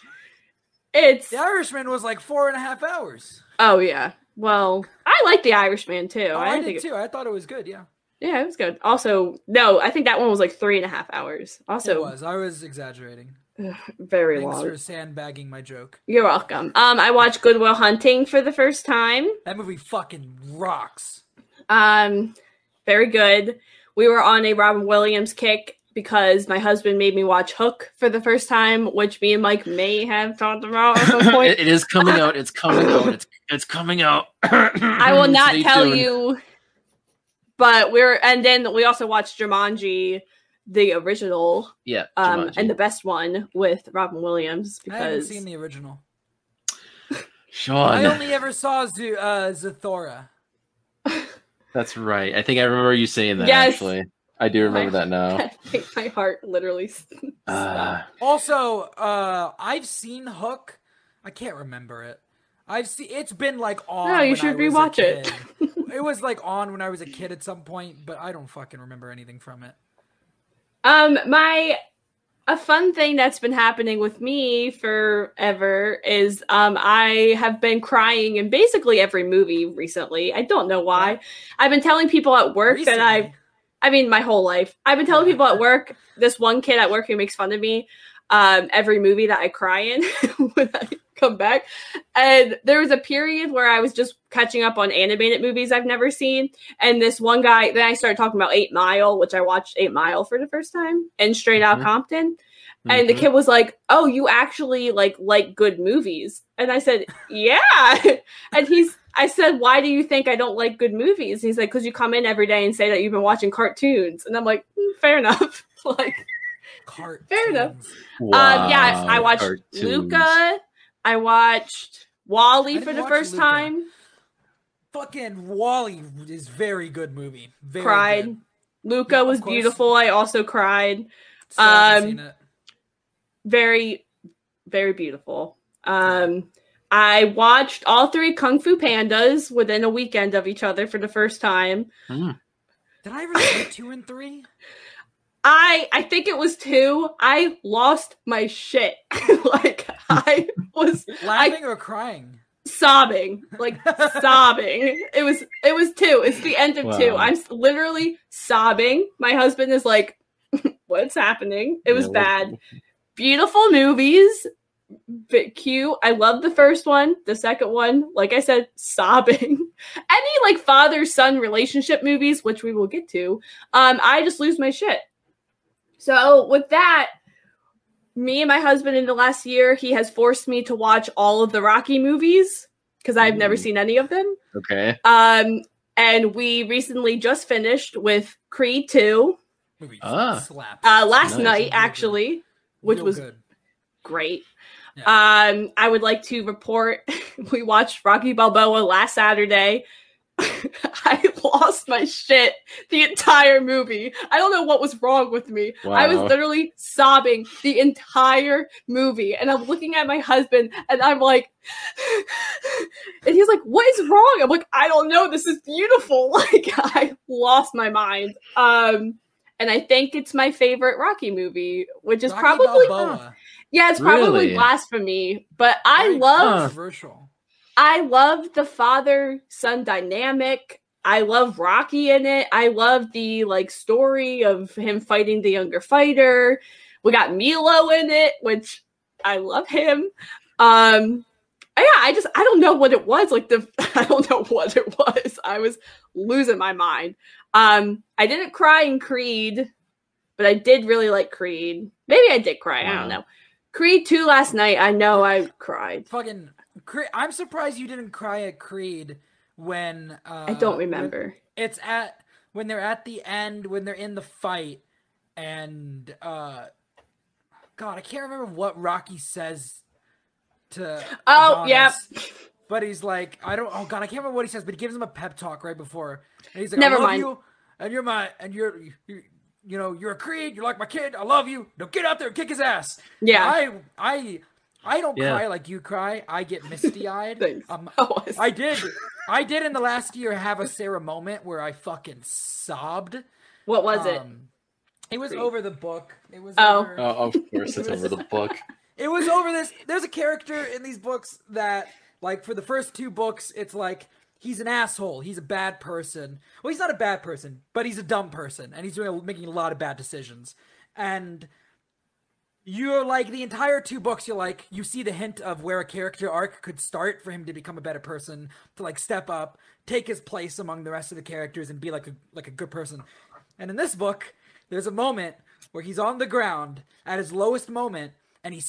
Speaker 1: it's...
Speaker 2: The Irishman was like 4.5 hours.
Speaker 1: Oh, yeah. Well, I like The Irishman, too.
Speaker 2: Oh, I did, too. I thought it was good, yeah.
Speaker 1: Yeah, it was good. Also, no, I think that one was like 3.5 hours. Also,
Speaker 2: it was. I was exaggerating.
Speaker 1: Very
Speaker 2: Thanks
Speaker 1: long.
Speaker 2: for sandbagging my joke.
Speaker 1: You're welcome. I watched Good Will Hunting for the first time.
Speaker 2: That movie fucking rocks.
Speaker 1: Very good. We were on a Robin Williams kick because my husband made me watch Hook for the first time, which me and Mike may have talked about at some point.
Speaker 3: It is coming out. It's coming out. It's coming out.
Speaker 1: I will not tell you. But then we also watched Jumanji, the original.
Speaker 3: Yeah. Jumanji.
Speaker 1: And the best one with Robin Williams because
Speaker 2: I haven't seen the original.
Speaker 3: Shawn.
Speaker 2: I only ever saw Zathura.
Speaker 3: That's right. I think I remember you saying that, actually. I do remember that now.
Speaker 1: My heart literally stopped.
Speaker 2: Also, I've seen Hook. I can't remember it. It's been like on.
Speaker 1: No, you should rewatch it.
Speaker 2: It was like on when I was a kid at some point, but I don't fucking remember anything from it.
Speaker 1: A fun thing that's been happening with me forever is I have been crying in basically every movie recently. I don't know why. I've been telling people at work that my whole life. I've been telling people at work, this one kid at work who makes fun of me, every movie that I cry in when I come back. And there was a period where I was just catching up on animated movies I've never seen. And this one guy, then I started talking about 8 Mile, which I watched 8 Mile for the first time, and Straight Outta Compton. And the kid was like, "Oh, you actually like good movies?" And I said, "Yeah." And I said, "Why do you think I don't like good movies?" And he's like, "Because you come in every day and say that you've been watching cartoons." And I'm like, fair enough.
Speaker 2: Cartoons.
Speaker 1: Fair enough.
Speaker 3: Wow,
Speaker 1: yeah, I watched Luca. I watched Wall-E for the first time.
Speaker 2: Fucking Wall-E is very good movie. Very
Speaker 1: cried.
Speaker 2: Good.
Speaker 1: Luca was beautiful. I also cried.
Speaker 2: Still haven't seen it.
Speaker 1: Very, very beautiful. I watched all 3 Kung Fu Pandas within a weekend of each other for the first time.
Speaker 2: Did I ever see 2 and 3?
Speaker 1: I think it was 2. I lost my shit. I was
Speaker 2: laughing or crying?
Speaker 1: Sobbing. Sobbing. It was 2. It's the end of 2. I'm literally sobbing. My husband is like, what's happening? It was bad. Beautiful movies. Bit cute. I love the first one. The second one, like I said, sobbing. Any father-son relationship movies, which we will get to, I just lose my shit. So with that, me and my husband in the last year, he has forced me to watch all of the Rocky movies because I've never seen any of them.
Speaker 3: Okay.
Speaker 1: And we recently just finished with Creed 2. Last night, actually, which was great. Yeah. I would like to report we watched Rocky Balboa last Saturday. I lost my shit the entire movie. I don't know what was wrong with me. Wow. I was literally sobbing the entire movie. And I'm looking at my husband and I'm like, and he's like, what is wrong? I'm like, I don't know. This is beautiful. I lost my mind. And I think it's my favorite Rocky movie, which is Rocky probably Balboa. Yeah, it's probably blasphemy, but I love the father-son dynamic. I love Rocky in it. I love the story of him fighting the younger fighter. We got Milo in it, which I love him. I don't know what it was. I don't know what it was. I was losing my mind. I didn't cry in Creed, but I did really like Creed. Maybe I did cry. Wow. I don't know. Creed 2 last night, I know I cried.
Speaker 2: Fucking Creed. I'm surprised you didn't cry at Creed when...
Speaker 1: I don't remember.
Speaker 2: When they're at the end, when they're in the fight, and... God, I can't remember what Rocky says to Adonis,
Speaker 1: yeah.
Speaker 2: But he's like, I can't remember what he says, but he gives him a pep talk right before. And he's like,
Speaker 1: Never
Speaker 2: I love
Speaker 1: mind.
Speaker 2: you, and you're a Creed, you're like my kid, I love you. Now get out there and kick his ass.
Speaker 1: Yeah.
Speaker 2: I don't cry like you cry. I get misty-eyed.
Speaker 1: Thanks.
Speaker 2: I did in the last year have a Sara moment where I fucking sobbed.
Speaker 1: What was it?
Speaker 2: It was over the book. It was
Speaker 3: of course it's over the book.
Speaker 2: It was over this. There's a character in these books that, for the first 2 books, it's like he's an asshole. He's a bad person. Well, he's not a bad person, but he's a dumb person, and he's making a lot of bad decisions. And you're like, the entire 2 books, you're like, you see the hint of where a character arc could start for him to become a better person, to like step up, take his place among the rest of the characters, and be like a good person. And in this book, there's a moment where he's on the ground at his lowest moment, and he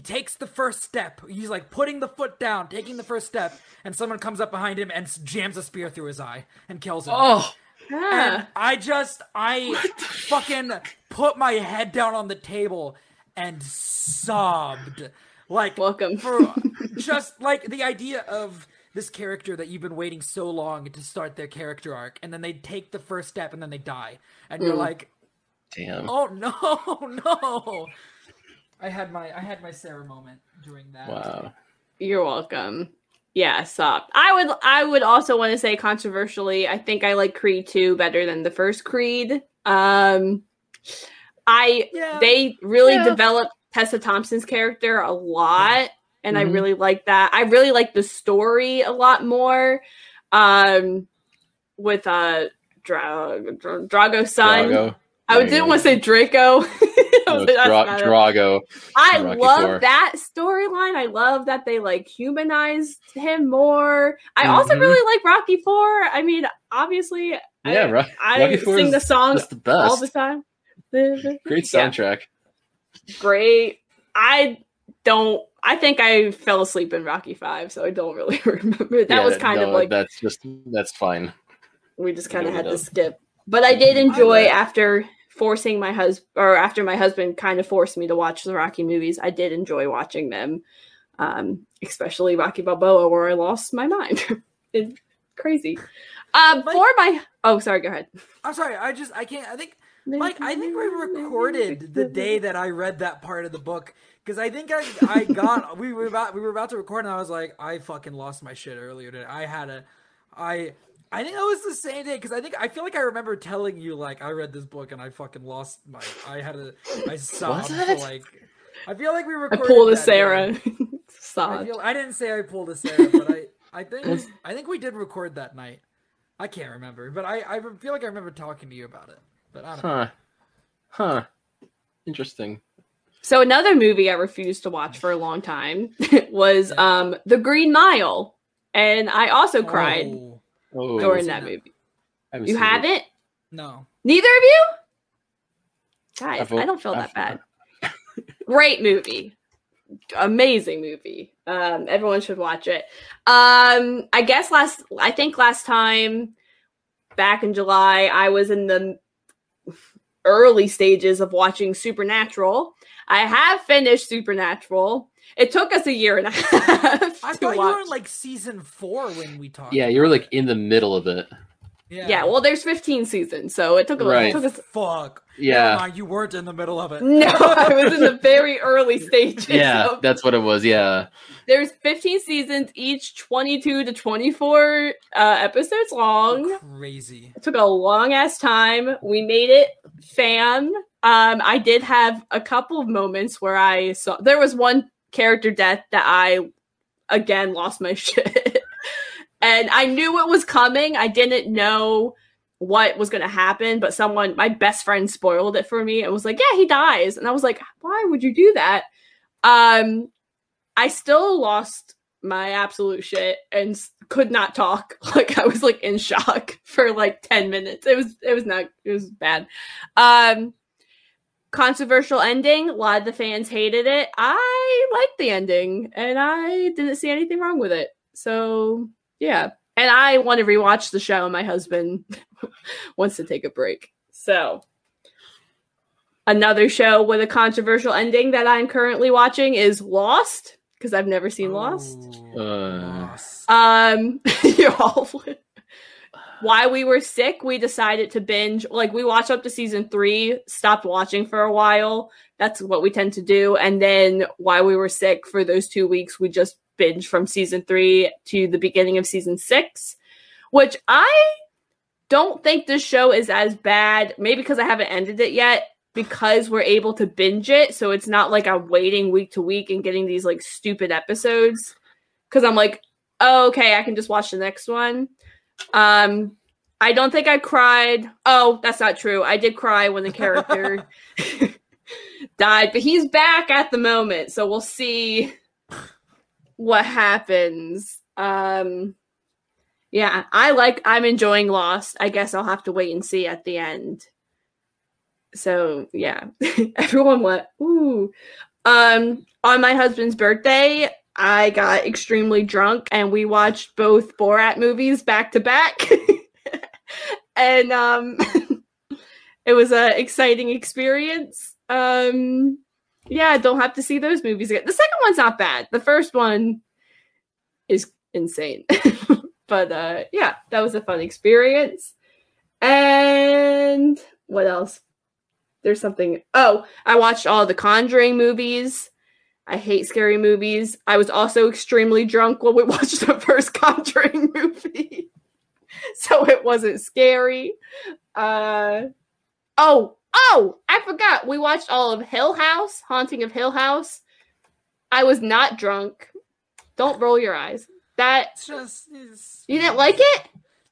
Speaker 2: takes the first step. He's like putting the foot down, taking the first step, and someone comes up behind him and jams a spear through his eye and kills him.
Speaker 3: Oh.
Speaker 2: And I fucking put my head down on the table and sobbed. Like,
Speaker 1: welcome.
Speaker 2: For just like the idea of this character that you've been waiting so long to start their character arc, and then they take the first step and then they die. And you're like,
Speaker 3: damn.
Speaker 2: Oh no. I had my Sara moment during that.
Speaker 3: Wow.
Speaker 1: You're welcome. Yeah, stop. I would also want to say, controversially, I think I like Creed 2 better than the first Creed. They really developed Tessa Thompson's character a lot, and I really like that. I really like the story a lot more. With Drago's son.
Speaker 3: Drago.
Speaker 1: I didn't want to say Draco.
Speaker 3: Drago.
Speaker 1: I love that storyline. I love that they like humanized him more. I also really like Rocky 4. I mean, obviously, I sing the song all the time.
Speaker 3: Great soundtrack.
Speaker 1: Great. I think I fell asleep in Rocky 5, so I don't really remember. That was kind of like
Speaker 3: that's fine.
Speaker 1: We just kind of had to skip. But I did enjoy after my husband kind of forced me to watch the Rocky movies. I did enjoy watching them, especially Rocky Balboa, where I lost my mind. It's crazy. Sorry, go ahead.
Speaker 2: I'm sorry. I think we recorded the day that I read that part of the book, because I think we were about to record, and I was like, I fucking lost my shit earlier today. I think that was the same day, because I feel like I remember telling you, like, I read this book and I fucking lost I sobbed for like, I feel like we recorded.
Speaker 1: I pulled a Sara.
Speaker 2: I didn't say I pulled a Sara, but I think we did record that night. I can't remember, but I feel like I remember talking to you about it. But I don't know.
Speaker 3: Interesting.
Speaker 1: So another movie I refused to watch for a long time was The Green Mile, and I also cried. During that movie. You haven't?
Speaker 2: No.
Speaker 1: Neither of you? Guys, I don't feel that bad. Great movie. Amazing movie. Everyone should watch it. I think last time, back in July, I was in the early stages of watching Supernatural. I have finished Supernatural. It took us a year and a half.
Speaker 2: I thought you were in like season 4 when we talked.
Speaker 3: Yeah, you were like in the middle of it.
Speaker 1: Yeah, well, there's 15 seasons, so it took a
Speaker 3: right.
Speaker 1: It took us.
Speaker 2: Fuck.
Speaker 3: Yeah.
Speaker 2: No, you weren't in the middle of it.
Speaker 1: No, I was in the very early stages.
Speaker 3: Yeah, that's what it was. Yeah.
Speaker 1: There's 15 seasons, each 22 to 24 episodes long.
Speaker 2: Crazy.
Speaker 1: It took a long ass time. We made it, fam. I did have a couple of moments where there was one character death that I again lost my shit. And I knew it was coming. I didn't know what was going to happen, but my best friend spoiled it for me and was like, yeah, he dies. And I was like, why would you do that? I still lost my absolute shit and could not talk. Like, I was like in shock for like 10 minutes. It was bad. Controversial ending. A lot of the fans hated it. I liked the ending and I didn't see anything wrong with it. So yeah. And I want to rewatch the show and my husband wants to take a break. So another show with a controversial ending that I'm currently watching is Lost, because I've never seen Lost. You're all while we were sick, we decided to binge. Like, we watched up to season 3, stopped watching for a while. That's what we tend to do. And then while we were sick for those 2 weeks, we just binged from season 3 to the beginning of season 6, which I don't think this show is as bad. Maybe because I haven't ended it yet, because we're able to binge it. So it's not like I'm waiting week to week and getting these like stupid episodes. Because I'm like, oh, okay, I can just watch the next one. I don't think I cried. Oh, that's not true. I did cry when the character died, but he's back at the moment, so we'll see what happens. Yeah, I'm enjoying Lost. I guess I'll have to wait and see at the end. So yeah, everyone went, ooh. On my husband's birthday, I got extremely drunk and we watched both Borat movies back to back. And it was an exciting experience. Yeah, I don't have to see those movies again. The second one's not bad. The first one is insane. But yeah, that was a fun experience. And what else? There's something. Oh, I watched all the Conjuring movies. I hate scary movies. I was also extremely drunk when we watched the first Conjuring movie. So it wasn't scary. Oh, I forgot. We watched all of Hill House, Haunting of Hill House. I was not drunk. Don't roll your eyes. You didn't like it?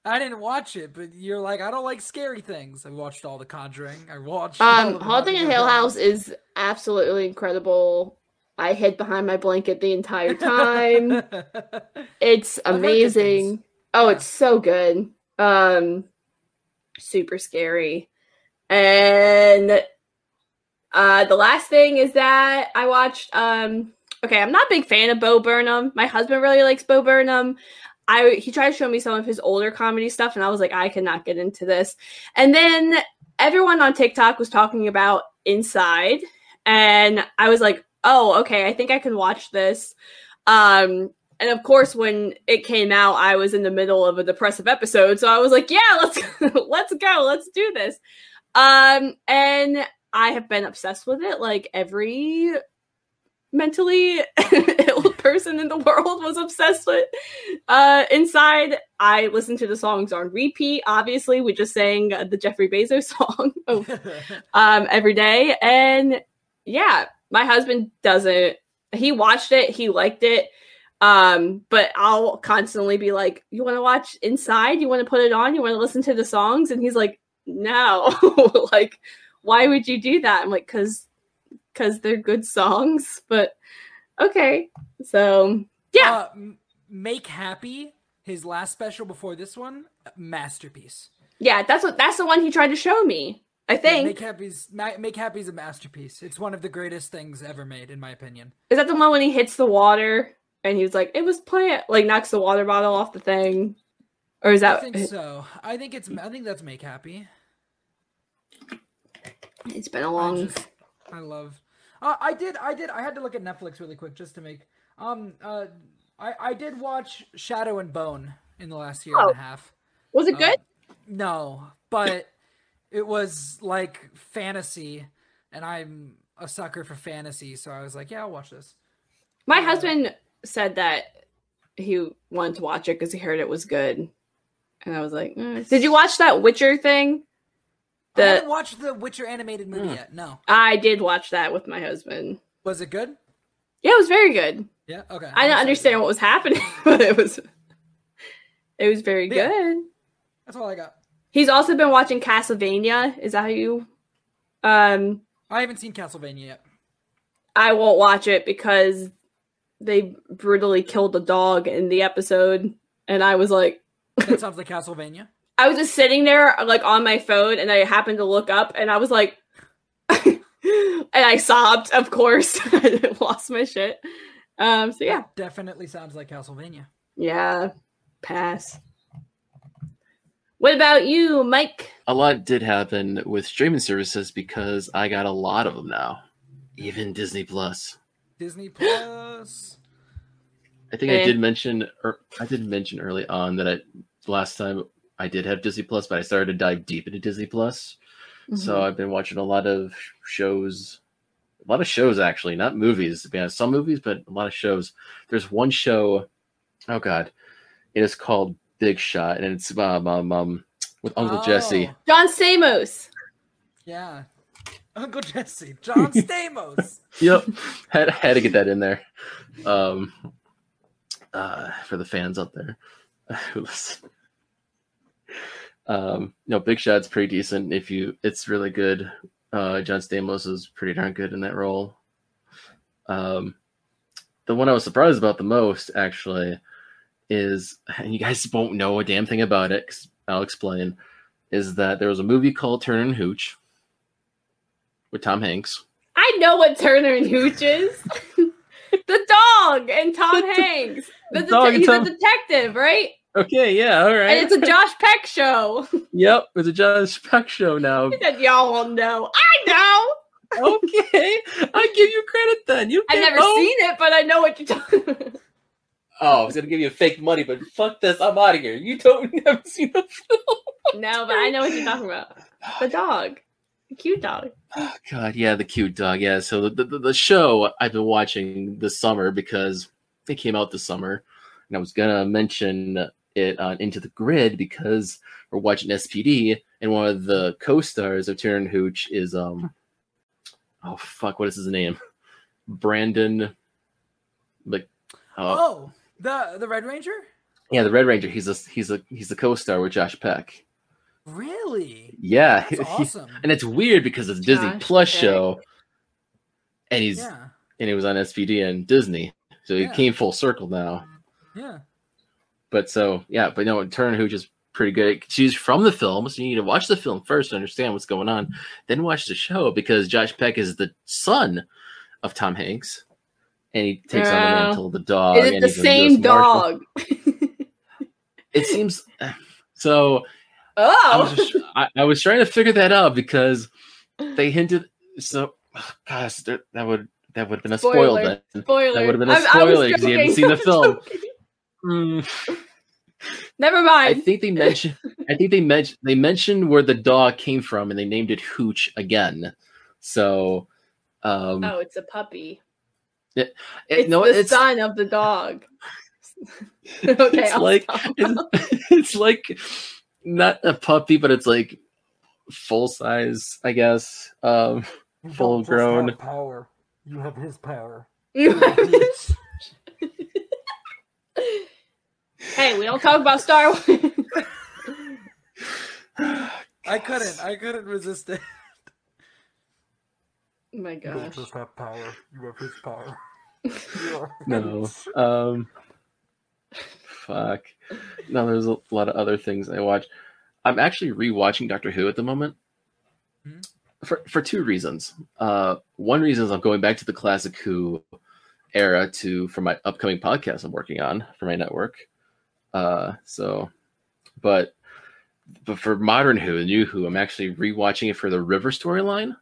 Speaker 2: I didn't watch it, but you're like, I don't like scary things. I watched all the Conjuring. I watched
Speaker 1: Haunting of Hill House is absolutely incredible. I hid behind my blanket the entire time. It's amazing. Oh, it's so good. Super scary. And the last thing is that I watched okay, I'm not a big fan of Bo Burnham. My husband really likes Bo Burnham. He tried to show me some of his older comedy stuff, and I was like, I cannot get into this. And then everyone on TikTok was talking about Inside, and I was like, oh, okay, I think I can watch this. And of course, when it came out, I was in the middle of a depressive episode, so I was like, yeah, let's go, let's do this. And I have been obsessed with it, like every mentally ill person in the world was obsessed with Inside. I listened to the songs on repeat. Obviously, we just sang the Jeffrey Bezos song every day. And yeah, my husband doesn't. He watched it. He liked it. But I'll constantly be like, you want to watch Inside? You want to put it on? You want to listen to the songs? And he's like, no. Like, why would you do that? I'm like, because they're good songs, but okay. So yeah.
Speaker 2: Make Happy, his last special before this one, masterpiece.
Speaker 1: Yeah, that's the one he tried to show me, I think.
Speaker 2: Yeah, Make Happy's a masterpiece. It's one of the greatest things ever made, in my opinion.
Speaker 1: Is that the one when he hits the water and he was like, it was plant, like knocks the water bottle off the thing? Or is that?
Speaker 2: I think so. I think that's Make Happy.
Speaker 1: It's been a long.
Speaker 2: I love. I had to look at Netflix really quick just to make. I did watch Shadow and Bone in the last year and a half.
Speaker 1: Was it good?
Speaker 2: No, but it was like fantasy, and I'm a sucker for fantasy, so I was like, yeah, I'll watch this.
Speaker 1: My husband said that he wanted to watch it because he heard it was good, and I was like, Did you watch that Witcher thing?
Speaker 2: I haven't watched the Witcher animated movie yet. No,
Speaker 1: I did watch that with my husband.
Speaker 2: Was it good?
Speaker 1: Yeah, it was very good.
Speaker 2: Yeah, okay.
Speaker 1: I didn't understand what was happening, but it was very good.
Speaker 2: That's all I got.
Speaker 1: He's also been watching Castlevania. Is that how you?
Speaker 2: I haven't seen Castlevania yet.
Speaker 1: I won't watch it because they brutally killed a dog in the episode, and I was like,
Speaker 2: "That sounds like Castlevania." I
Speaker 1: was just sitting there, like on my phone, and I happened to look up, and I was like, and I sobbed. Of course, I lost my shit. So yeah,
Speaker 2: that definitely sounds like Castlevania.
Speaker 1: Yeah, pass. What about you, Mike?
Speaker 3: A lot did happen with streaming services because I got a lot of them now. Even Disney Plus.
Speaker 2: Disney Plus.
Speaker 3: I think I did mention early on that last time I did have Disney Plus, but I started to dive deep into Disney Plus. Mm-hmm. So I've been watching a lot of shows. A lot of shows, actually, not movies. To be honest, some movies, but a lot of shows. There's one show. Oh God, it is called Big Shot, and it's with Uncle Jesse.
Speaker 1: John Stamos.
Speaker 2: Yeah, Uncle Jesse. John Stamos.
Speaker 3: Yep, had to get that in there. for the fans out there who listen. No, Big Shot's pretty decent. It's really good. John Stamos is pretty darn good in that role. The one I was surprised about the most, actually, is, and you guys won't know a damn thing about it, 'cause I'll explain, is that there was a movie called Turner and Hooch with Tom Hanks.
Speaker 1: I know what Turner and Hooch is. The dog and Tom Hanks. He's a detective, right?
Speaker 3: Okay, yeah, all right.
Speaker 1: And it's a Josh Peck show.
Speaker 3: Yep, it's a Josh Peck show now.
Speaker 1: That y'all will know. I know.
Speaker 3: Okay, I give you credit then.
Speaker 1: I've never seen it, but I know what you're talking about.
Speaker 3: Oh, I was gonna give you fake money, but fuck this, I'm out of here. You haven't seen the film.
Speaker 1: No, but I know what you're talking about. The dog. The cute dog.
Speaker 3: Oh god, yeah, the cute dog, yeah. So the show I've been watching this summer because it came out this summer, and I was gonna mention it on Into the Grid because we're watching SPD, and one of the co-stars of Turner and Hooch is oh fuck, what is his name? Brandon, like
Speaker 2: the Red Ranger.
Speaker 3: Yeah, the Red Ranger. He's a co-star with Josh Peck.
Speaker 2: Really?
Speaker 3: Yeah,
Speaker 2: that's awesome.
Speaker 3: And it's weird because it's a Disney Plus show, and he was on SPD and Disney, so he came full circle now.
Speaker 2: Yeah.
Speaker 3: But no, Turner and Hooch is pretty good. She's from the film, so you need to watch the film first to understand what's going on. Then watch the show because Josh Peck is the son of Tom Hanks, and he takes on the mantle of the dog.
Speaker 1: Is it the same dog?
Speaker 3: It seems so. Oh, I was trying to figure that out because they hinted. So, gosh, that would have been a spoil then.
Speaker 1: Spoiler.
Speaker 3: That would have been a spoiler because you haven't seen the film.
Speaker 1: Never mind.
Speaker 3: I think they mentioned where the dog came from, and they named it Hooch again. So,
Speaker 1: it's a puppy.
Speaker 3: It's
Speaker 1: the son of the dog. Okay,
Speaker 3: it's like not a puppy, but it's like full size, I guess. Full grown.
Speaker 2: Have power. You have his power.
Speaker 1: You have his. Hey, we don't talk about Star Wars.
Speaker 2: I couldn't resist it.
Speaker 1: Oh my gosh.
Speaker 2: You just have power. You have his power.
Speaker 3: No. Fuck. No, there's a lot of other things I watch. I'm actually rewatching Doctor Who at the moment. For two reasons. One reason is I'm going back to the classic Who era for my upcoming podcast I'm working on for my network. But for modern Who, the new Who, I'm actually rewatching it for the River storyline.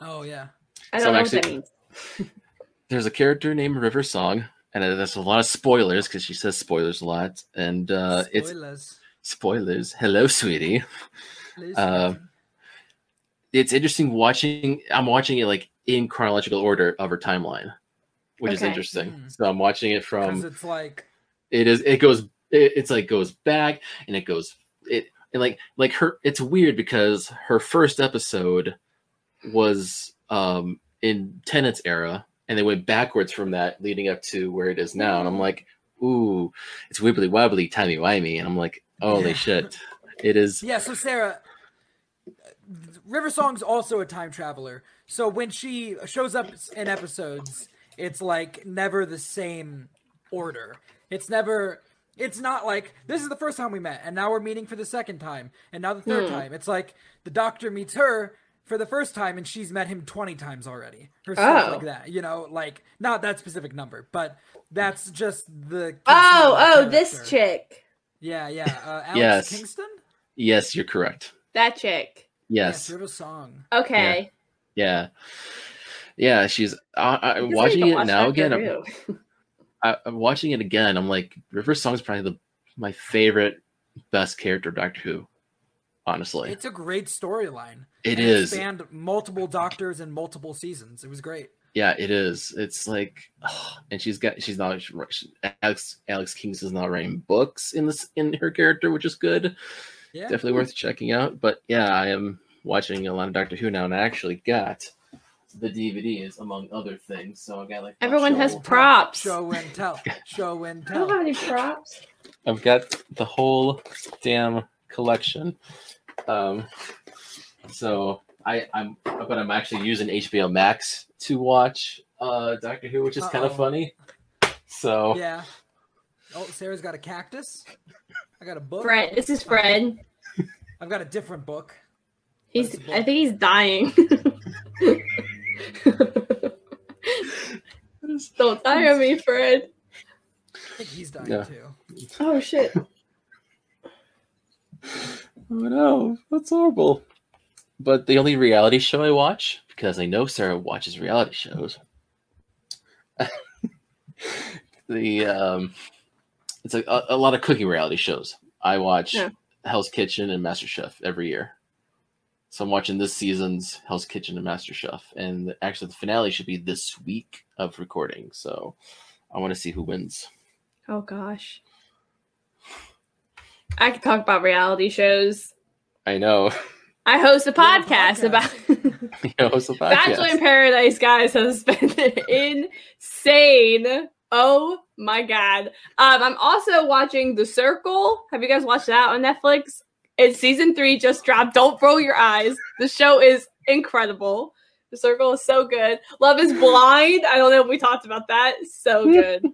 Speaker 2: Oh yeah.
Speaker 1: I don't know what that means.
Speaker 3: There's a character named River Song, and there's a lot of spoilers because she says spoilers a lot. And it's spoilers. Hello, sweetie. It's interesting watching. I'm watching it like in chronological order of her timeline, which is interesting. So I'm watching it from.
Speaker 2: It's like
Speaker 3: it goes. It's like goes back and it goes. Like her. It's weird because her first episode was in Tennant's era, and they went backwards from that, leading up to where it is now. And I'm like, ooh, it's wibbly wobbly, timey wimey, and I'm like, holy shit, it is.
Speaker 2: Yeah. So Sarah. River Song's also a time traveler. So when she shows up in episodes, it's like never the same order. It's not like this is the first time we met and now we're meeting for the second time and now the third time. It's like the Doctor meets her for the first time and she's met him 20 times already. Or stuff like that. You know, like not that specific number, but that's just the
Speaker 1: this chick.
Speaker 2: Yeah. Alex Kingston?
Speaker 3: Yes, you're correct.
Speaker 1: That chick.
Speaker 3: Yes.
Speaker 2: River Song.
Speaker 1: Okay.
Speaker 3: Yeah. She's. I'm watching it now again. I'm watching it again. I'm like, River Song's probably my favorite, best character of Doctor Who. Honestly,
Speaker 2: it's a great storyline.
Speaker 3: It spanned
Speaker 2: multiple Doctors and multiple seasons. It was great.
Speaker 3: Yeah, it is. It's like, and Alex Kingston's not writing books in her character, which is good. Yeah. Definitely worth checking out. But yeah, I am watching a lot of Doctor Who now, and I actually got the DVDs, among other things. So I got like
Speaker 1: everyone has props.
Speaker 2: Show and tell. Show and
Speaker 1: I don't
Speaker 2: tell.
Speaker 1: have any props.
Speaker 3: I've got the whole damn collection. So I'm actually using HBO Max to watch Doctor Who, which is kind of funny. So
Speaker 2: yeah. Oh, Sarah's got a cactus. I got a book.
Speaker 1: Fred, this is Fred.
Speaker 2: I've got a different book.
Speaker 1: I think he's dying. Don't die on me, Fred.
Speaker 2: I think he's dying too.
Speaker 1: Oh shit.
Speaker 3: Oh no, that's horrible. But the only reality show I watch, because I know Sarah watches reality shows, it's a lot of cooking reality shows. I watch Hell's Kitchen and MasterChef every year. So I'm watching this season's Hell's Kitchen and MasterChef, and actually the finale should be this week of recording. So I want to see who wins.
Speaker 1: Oh gosh, I could talk about reality shows.
Speaker 3: I know.
Speaker 1: I host a podcast about Bachelor in Paradise, guys, has been insane. Oh my god. I'm also watching The Circle. Have you guys watched that on Netflix? It's season 3 just dropped. Don't roll your eyes. The show is incredible. The Circle is so good. Love is Blind. I don't know if we talked about that. So good.
Speaker 2: Did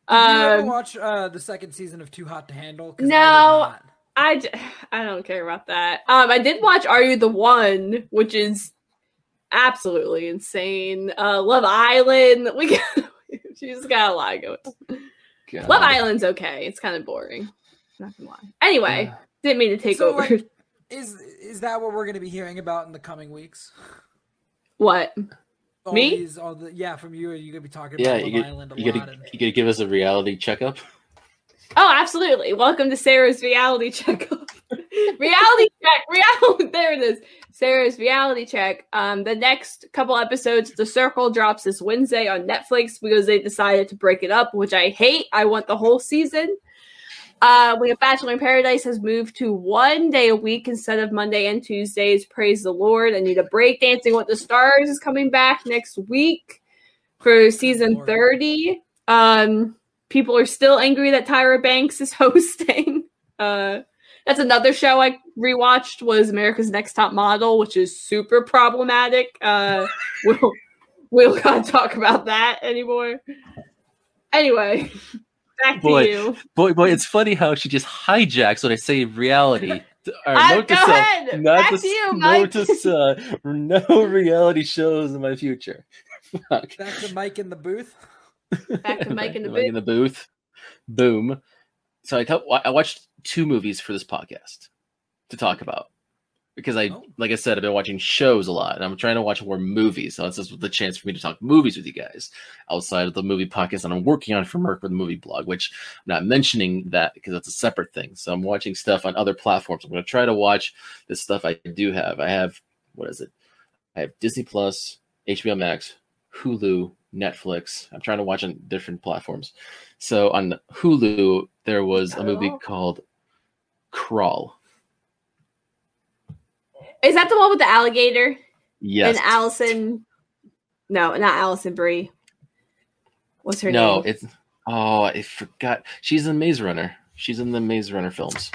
Speaker 2: you ever watch the second season of Too Hot to Handle?
Speaker 1: No. I don't care about that. I did watch Are You the One, which is absolutely insane. Love Island. She's got a lot going.
Speaker 3: God.
Speaker 1: Love Island's okay. It's kind of boring. Not gonna lie. Anyway, didn't mean to take over.
Speaker 2: Like, is that what we're going to be hearing about in the coming weeks?
Speaker 1: What? Me?
Speaker 2: From you. Are you going to be talking about Love Island a lot?
Speaker 3: You gonna give us a reality checkup?
Speaker 1: Oh, absolutely. Welcome to Sarah's reality checkup. Reality check. There it is. Sarah's reality check. The next couple episodes, The Circle drops this Wednesday on Netflix because they decided to break it up, which I hate. I want the whole season. We have Bachelor in Paradise has moved to 1 day a week instead of Monday and Tuesdays. Praise the Lord. I need a break. Dancing with the Stars is coming back next week for season 30. People are still angry that Tyra Banks is hosting. That's another show I rewatched was America's Next Top Model, which is super problematic. We'll not talk about that anymore. Anyway, back to you. Boy,
Speaker 3: it's funny how she just hijacks when I say reality.
Speaker 1: Go ahead. Back to you, Mike.
Speaker 3: No reality shows in my future.
Speaker 2: Fuck. Back to Mike in the booth.
Speaker 1: Back to Mike in the
Speaker 3: booth. Boom. So I watched 2 movies for this podcast to talk about because like I said, I've been watching shows a lot and I'm trying to watch more movies. So it's just the chance for me to talk movies with you guys outside of the movie podcast that I'm working on for Merc with the movie blog, which I'm not mentioning that because that's a separate thing. So I'm watching stuff on other platforms. I'm going to try to watch this stuff I do have. I have, I have Disney Plus, HBO Max, Hulu, Netflix. I'm trying to watch on different platforms. So on Hulu, there was a movie called Crawl.
Speaker 1: Is that the one with the alligator?
Speaker 3: Yes.
Speaker 1: And Allison. No, not Allison Brie. What's her name?
Speaker 3: No, it's. Oh, I forgot. She's in Maze Runner. She's in the Maze Runner films.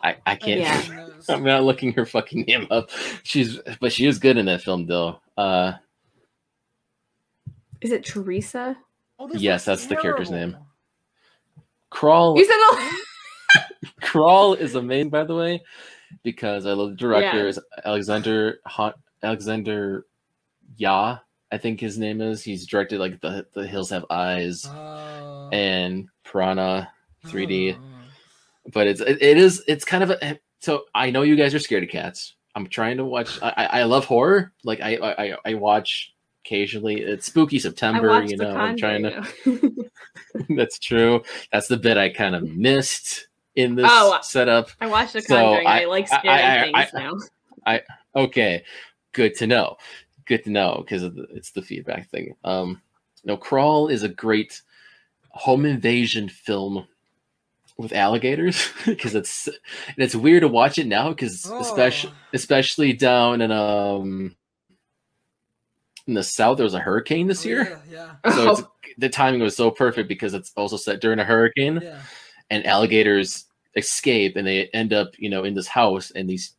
Speaker 3: I can't. Yeah. I'm not looking her fucking name up. She is good in that film though.
Speaker 1: Is it Teresa?
Speaker 3: Yes, that's the character's name. Crawl.
Speaker 1: You said
Speaker 3: Crawl is amazing, by the way, because I love the director is Alexander Ya, I think his name is. He's directed like the Hills Have Eyes and Piranha 3D. But it's kind of a, so I know you guys are scared of cats. I'm trying to watch. I love horror. Like I watch occasionally. It's spooky September, I'm trying to. That's true. That's the bit I kind of missed in this setup.
Speaker 1: I watched The Conjuring. I like scary things now.
Speaker 3: Okay, good to know. Good to know because it's the feedback thing. Crawl is a great home invasion film with alligators because it's weird to watch it now because especially down in in the south there was a hurricane this year.
Speaker 2: Yeah.
Speaker 3: So the timing was so perfect because it's also set during a hurricane, and alligators escape and they end up, in this house, and it's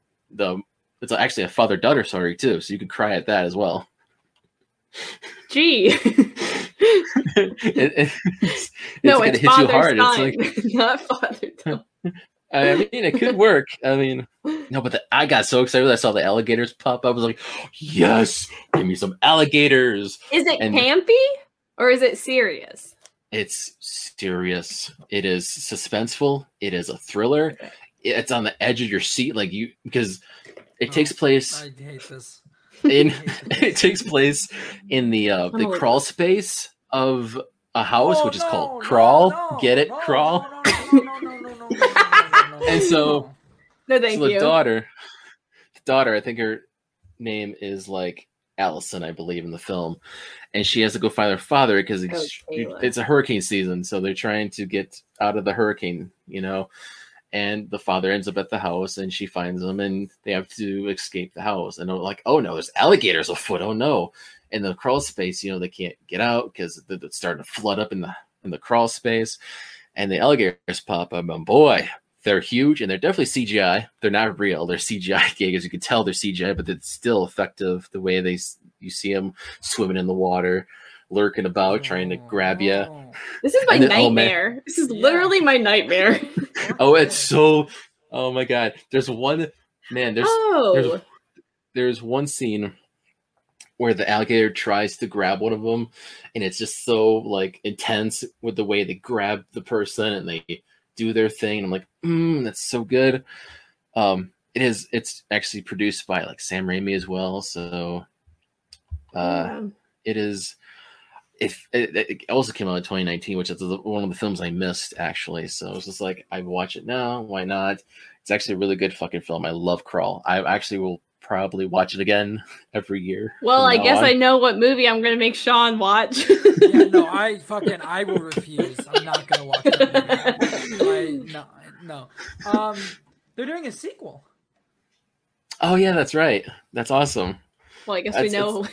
Speaker 3: actually a father-daughter story too, so you could cry at that as well.
Speaker 1: Gee.
Speaker 3: it's
Speaker 1: no, it's
Speaker 3: hit you hard.
Speaker 1: Time, it's like not father-daughter.
Speaker 3: I mean, it could work. I mean, no, but I got so excited when I saw the alligators pop up. I was like, yes, give me some alligators.
Speaker 1: Is it campy or is it serious?
Speaker 3: It's serious. It is suspenseful. It is a thriller. Okay. It's on the edge of your seat, because it takes place.
Speaker 2: I hate this.
Speaker 3: It takes place in the crawl space of a house, which is called Crawl. Get it? Crawl. And so,
Speaker 1: the
Speaker 3: daughter, I think her name is Allison, I believe, in the film, and she has to go find her father because it's a hurricane season, so they're trying to get out of the hurricane, and the father ends up at the house, and she finds him, and they have to escape the house, and they're like, oh no, there's alligators afoot, oh no. In the crawl space, they can't get out because it's starting to flood up in the crawl space, and the alligators pop up, and boy, they're huge, and they're definitely CGI. They're not real. They're CGI gigs. You can tell they're CGI, but it's still effective the way you see them swimming in the water, lurking about, trying to grab you.
Speaker 1: This is my nightmare. This is literally my nightmare.
Speaker 3: It's so... Oh, my God. There's one... Man, there's one scene where the alligator tries to grab one of them, and it's just so, intense with the way they grab the person, and they do their thing, and I'm like, that's so good. It's actually produced by Sam Raimi as well, so it is. It also came out in 2019, which is one of the films I missed actually. So it's just I watch it now. Why not? It's actually a really good fucking film. I love Crawl. I actually will probably watch it again every year.
Speaker 1: Well, I guess I know what movie I'm going to make Shawn watch.
Speaker 2: I will refuse. I'm not going to watch that movie. No. They're doing a sequel.
Speaker 3: Oh yeah, that's right. That's awesome.
Speaker 1: Well, I guess we know.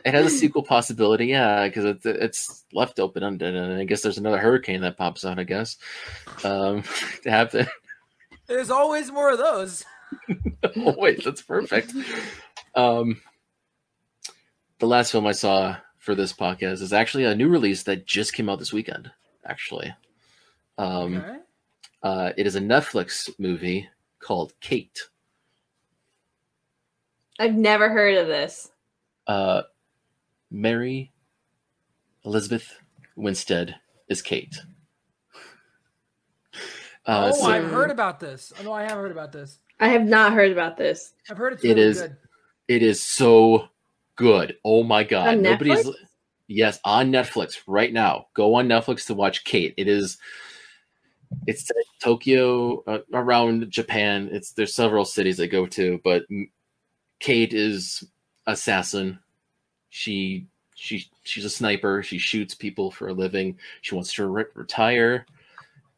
Speaker 3: It has a sequel possibility, yeah, because it's left open ended, and I guess there's another hurricane that pops out. I guess to happen.
Speaker 2: There's always more of those.
Speaker 3: Always, that's perfect. The last film I saw for this podcast is actually a new release that just came out this weekend. Actually, it is a Netflix movie called Kate.
Speaker 1: I've never heard of this.
Speaker 3: Mary Elizabeth Winstead is Kate.
Speaker 2: I've heard about this. Oh, no, I have heard about this.
Speaker 1: I have not heard about this.
Speaker 2: I've heard it's really good.
Speaker 3: It is so good. Oh my God.
Speaker 1: On Netflix?
Speaker 3: Yes, on Netflix right now. Go on Netflix to watch Kate. It's set in Tokyo, around Japan. There's several cities I go to, but Kate is assassin. She's a sniper. She shoots people for a living. She wants to retire,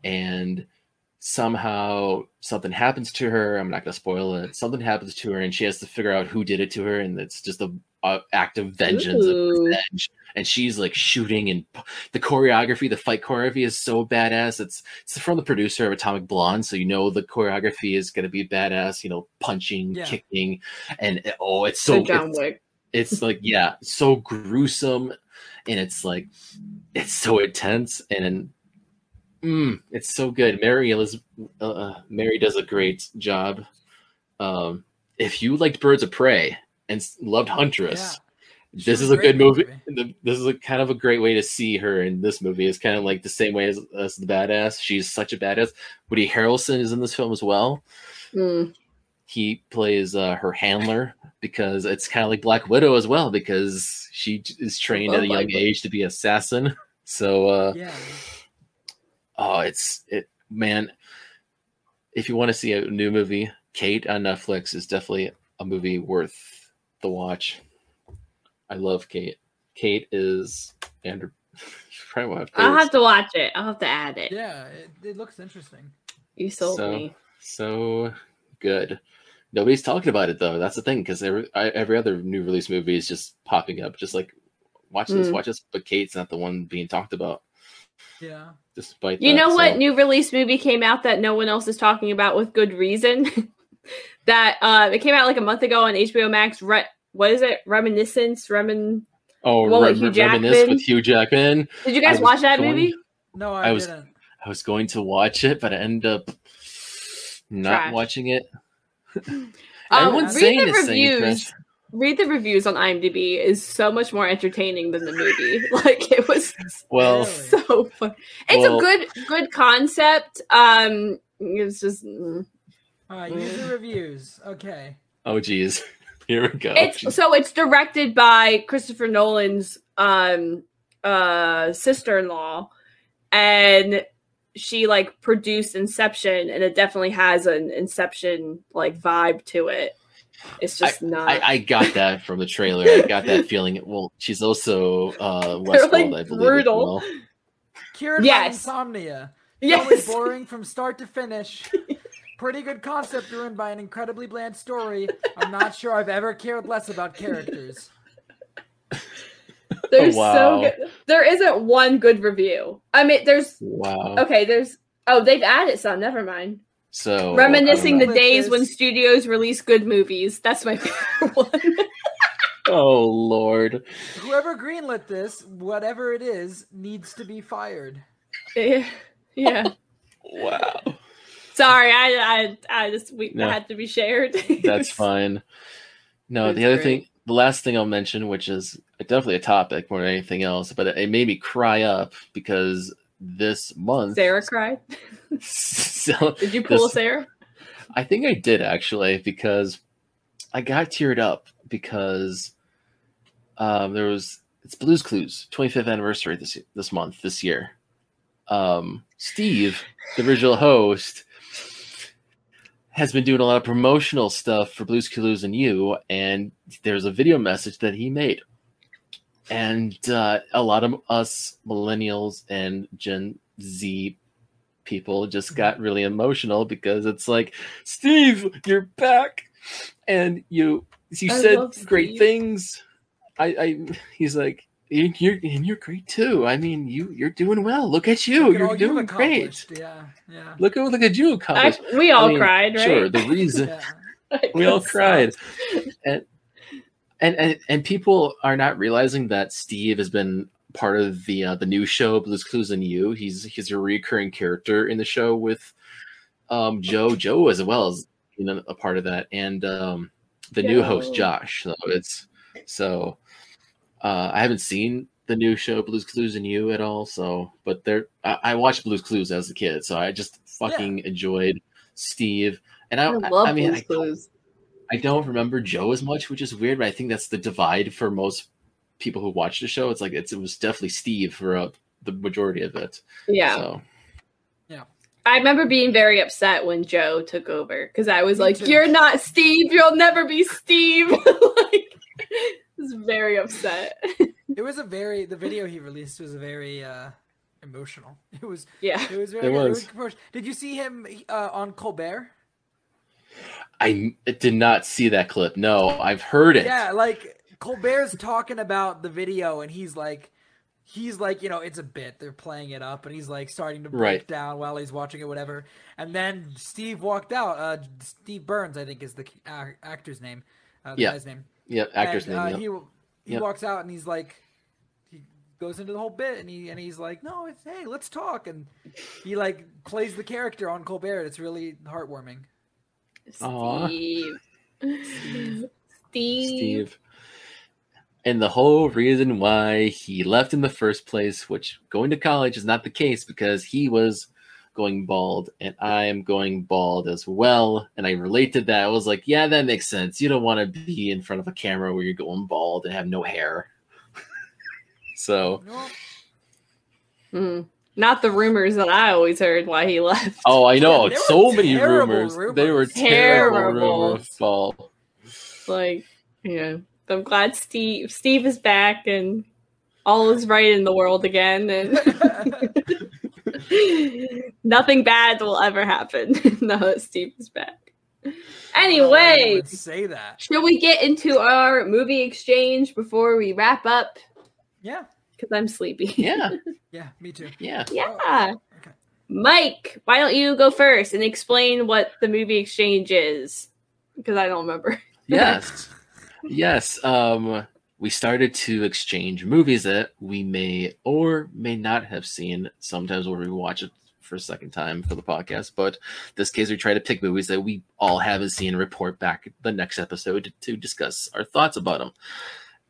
Speaker 3: and somehow something happens to her. I'm not going to spoil it. Something happens to her, and she has to figure out who did it to her, and it's just a act of vengeance, of revenge. And she's shooting, and the choreography, the fight choreography is so badass. It's from the producer of Atomic Blonde, so the choreography is going to be badass. Punching, kicking, and it's so
Speaker 1: John Wick.
Speaker 3: It's so gruesome, and it's so intense, and it's so good. Mary does a great job. If you liked Birds of Prey and loved Huntress, this is a good movie. This is kind of a great way to see her in this movie. It's kind of the same way as the badass. She's such a badass. Woody Harrelson is in this film as well. He plays her handler, because it's kind of like Black Widow as well, because she is trained at a young age to be an assassin. So man, if you want to see a new movie, Kate on Netflix is definitely a movie worth the watch. I love Kate. Kate is I'll
Speaker 1: have to watch it. I'll have to add it.
Speaker 2: Yeah, it looks interesting.
Speaker 1: You sold me.
Speaker 3: So good. Nobody's talking about it though. That's the thing, because every other new release movie is just popping up, just like watch this, but Kate's not the one being talked about.
Speaker 2: Yeah.
Speaker 3: Despite
Speaker 1: you know what new release movie came out that no one else is talking about with good reason? That it came out like a month ago on HBO Max. What is it? Reminiscence?
Speaker 3: Reminisce with Hugh Jackman.
Speaker 1: Did you guys watch that movie?
Speaker 2: No, I didn't.
Speaker 3: I was going to watch it, but I ended up not watching it. Everyone's saying the reviews.
Speaker 1: Read the reviews on IMDb. Is so much more entertaining than the movie. Like it was so fun. It's a good concept. It's just
Speaker 2: use the reviews. Okay.
Speaker 3: Oh geez. Here we go.
Speaker 1: It's directed by Christopher Nolan's sister-in-law, and she like produced Inception, and it definitely has an Inception like vibe to it. It's just not.
Speaker 3: I got that from the trailer. I got that feeling. Well, she's also Westworld,
Speaker 1: like
Speaker 3: I believe.
Speaker 1: brutal.
Speaker 3: Well.
Speaker 2: Cured by insomnia.
Speaker 1: Yes.
Speaker 2: Always boring from start to finish. Pretty good concept ruined by an incredibly bland story. I'm not sure I've ever cared less about characters.
Speaker 1: They're so good. There isn't one good review. I mean, there's...
Speaker 3: Wow.
Speaker 1: Okay, there's... Oh, they've added some. Never mind.
Speaker 3: So...
Speaker 1: Reminiscing the days when studios release good movies. That's my favorite one.
Speaker 3: Oh, Lord.
Speaker 2: Whoever greenlit this, whatever it is, needs to be fired.
Speaker 1: Yeah.
Speaker 3: Wow.
Speaker 1: Sorry, I just had to be shared.
Speaker 3: That's fine. No, the last thing I'll mention, which is definitely a topic more than anything else, but it made me cry up because this month
Speaker 1: Sarah cried. Did you pull Sarah?
Speaker 3: I think I did actually, because I got teared up because it's Blue's Clues 25th anniversary this year. Steve, the original host, has been doing a lot of promotional stuff for Blue's Clues and You, and there's a video message that he made. And a lot of us millennials and Gen Z people just got really emotional because it's like, Steve, you're back, and you said great things. He's like, you're great too. I mean, you're doing well. Look at you. You're doing great.
Speaker 2: Yeah.
Speaker 3: Look at you accomplished.
Speaker 1: We all cried, right?
Speaker 3: Sure. The reason we all cried, and people are not realizing that Steve has been part of the new show Blue's Clues and You. He's a recurring character in the show with Joe as well as a part of that, and the new host Josh. So I haven't seen the new show Blue's Clues and You at all. But I watched Blue's Clues as a kid, so I just fucking enjoyed Steve. And I love Blue's Clues. I don't remember Joe as much, which is weird, but I think that's the divide for most people who watch the show. It's like it was definitely Steve for the majority of it.
Speaker 1: Yeah.
Speaker 3: So.
Speaker 1: Yeah. I remember being very upset when Joe took over because I was like, "You're not Steve. You'll never be Steve." Like, I was very upset.
Speaker 2: The video he released was very emotional. It was very emotional. Did you see him on Colbert?
Speaker 3: I did not see that clip. No, I've heard it.
Speaker 2: Yeah, like Colbert's talking about the video, and he's like, it's a bit. They're playing it up, and he's like starting to break down while he's watching it, whatever. And then Steve walked out. Steve Burns, I think, is the actor's name. Guy's name.
Speaker 3: Yep, actor's name.
Speaker 2: He walks out, and he's like, he goes into the whole bit, and he's like, no, hey, let's talk, and he like plays the character on Colbert. It's really heartwarming.
Speaker 1: Steve.
Speaker 3: And the whole reason why he left in the first place, which going to college is not the case, because he was going bald and I am going bald as well. And I relate to that. I was like, yeah, that makes sense. You don't want to be in front of a camera where you're going bald and have no hair. So.
Speaker 1: Not the rumors that I always heard why he left.
Speaker 3: Oh, I know. So many rumors. They were terrible rumors.
Speaker 1: Like, yeah. I'm glad Steve is back and all is right in the world again, and nothing bad will ever happen now that Steve is back. Anyway,
Speaker 2: let's say that.
Speaker 1: Should we get into our movie exchange before we wrap up?
Speaker 2: Yeah.
Speaker 1: Because I'm sleepy.
Speaker 3: Yeah.
Speaker 2: Yeah, me too.
Speaker 3: Yeah.
Speaker 1: Yeah.
Speaker 2: Okay.
Speaker 1: Mike, why don't you go first and explain what the movie exchange is? Because I don't remember.
Speaker 3: Yes. Yes. We started to exchange movies that we may or may not have seen. Sometimes we'll rewatch it for a second time for the podcast, but in this case we try to pick movies that we all haven't seen and report back the next episode to discuss our thoughts about them.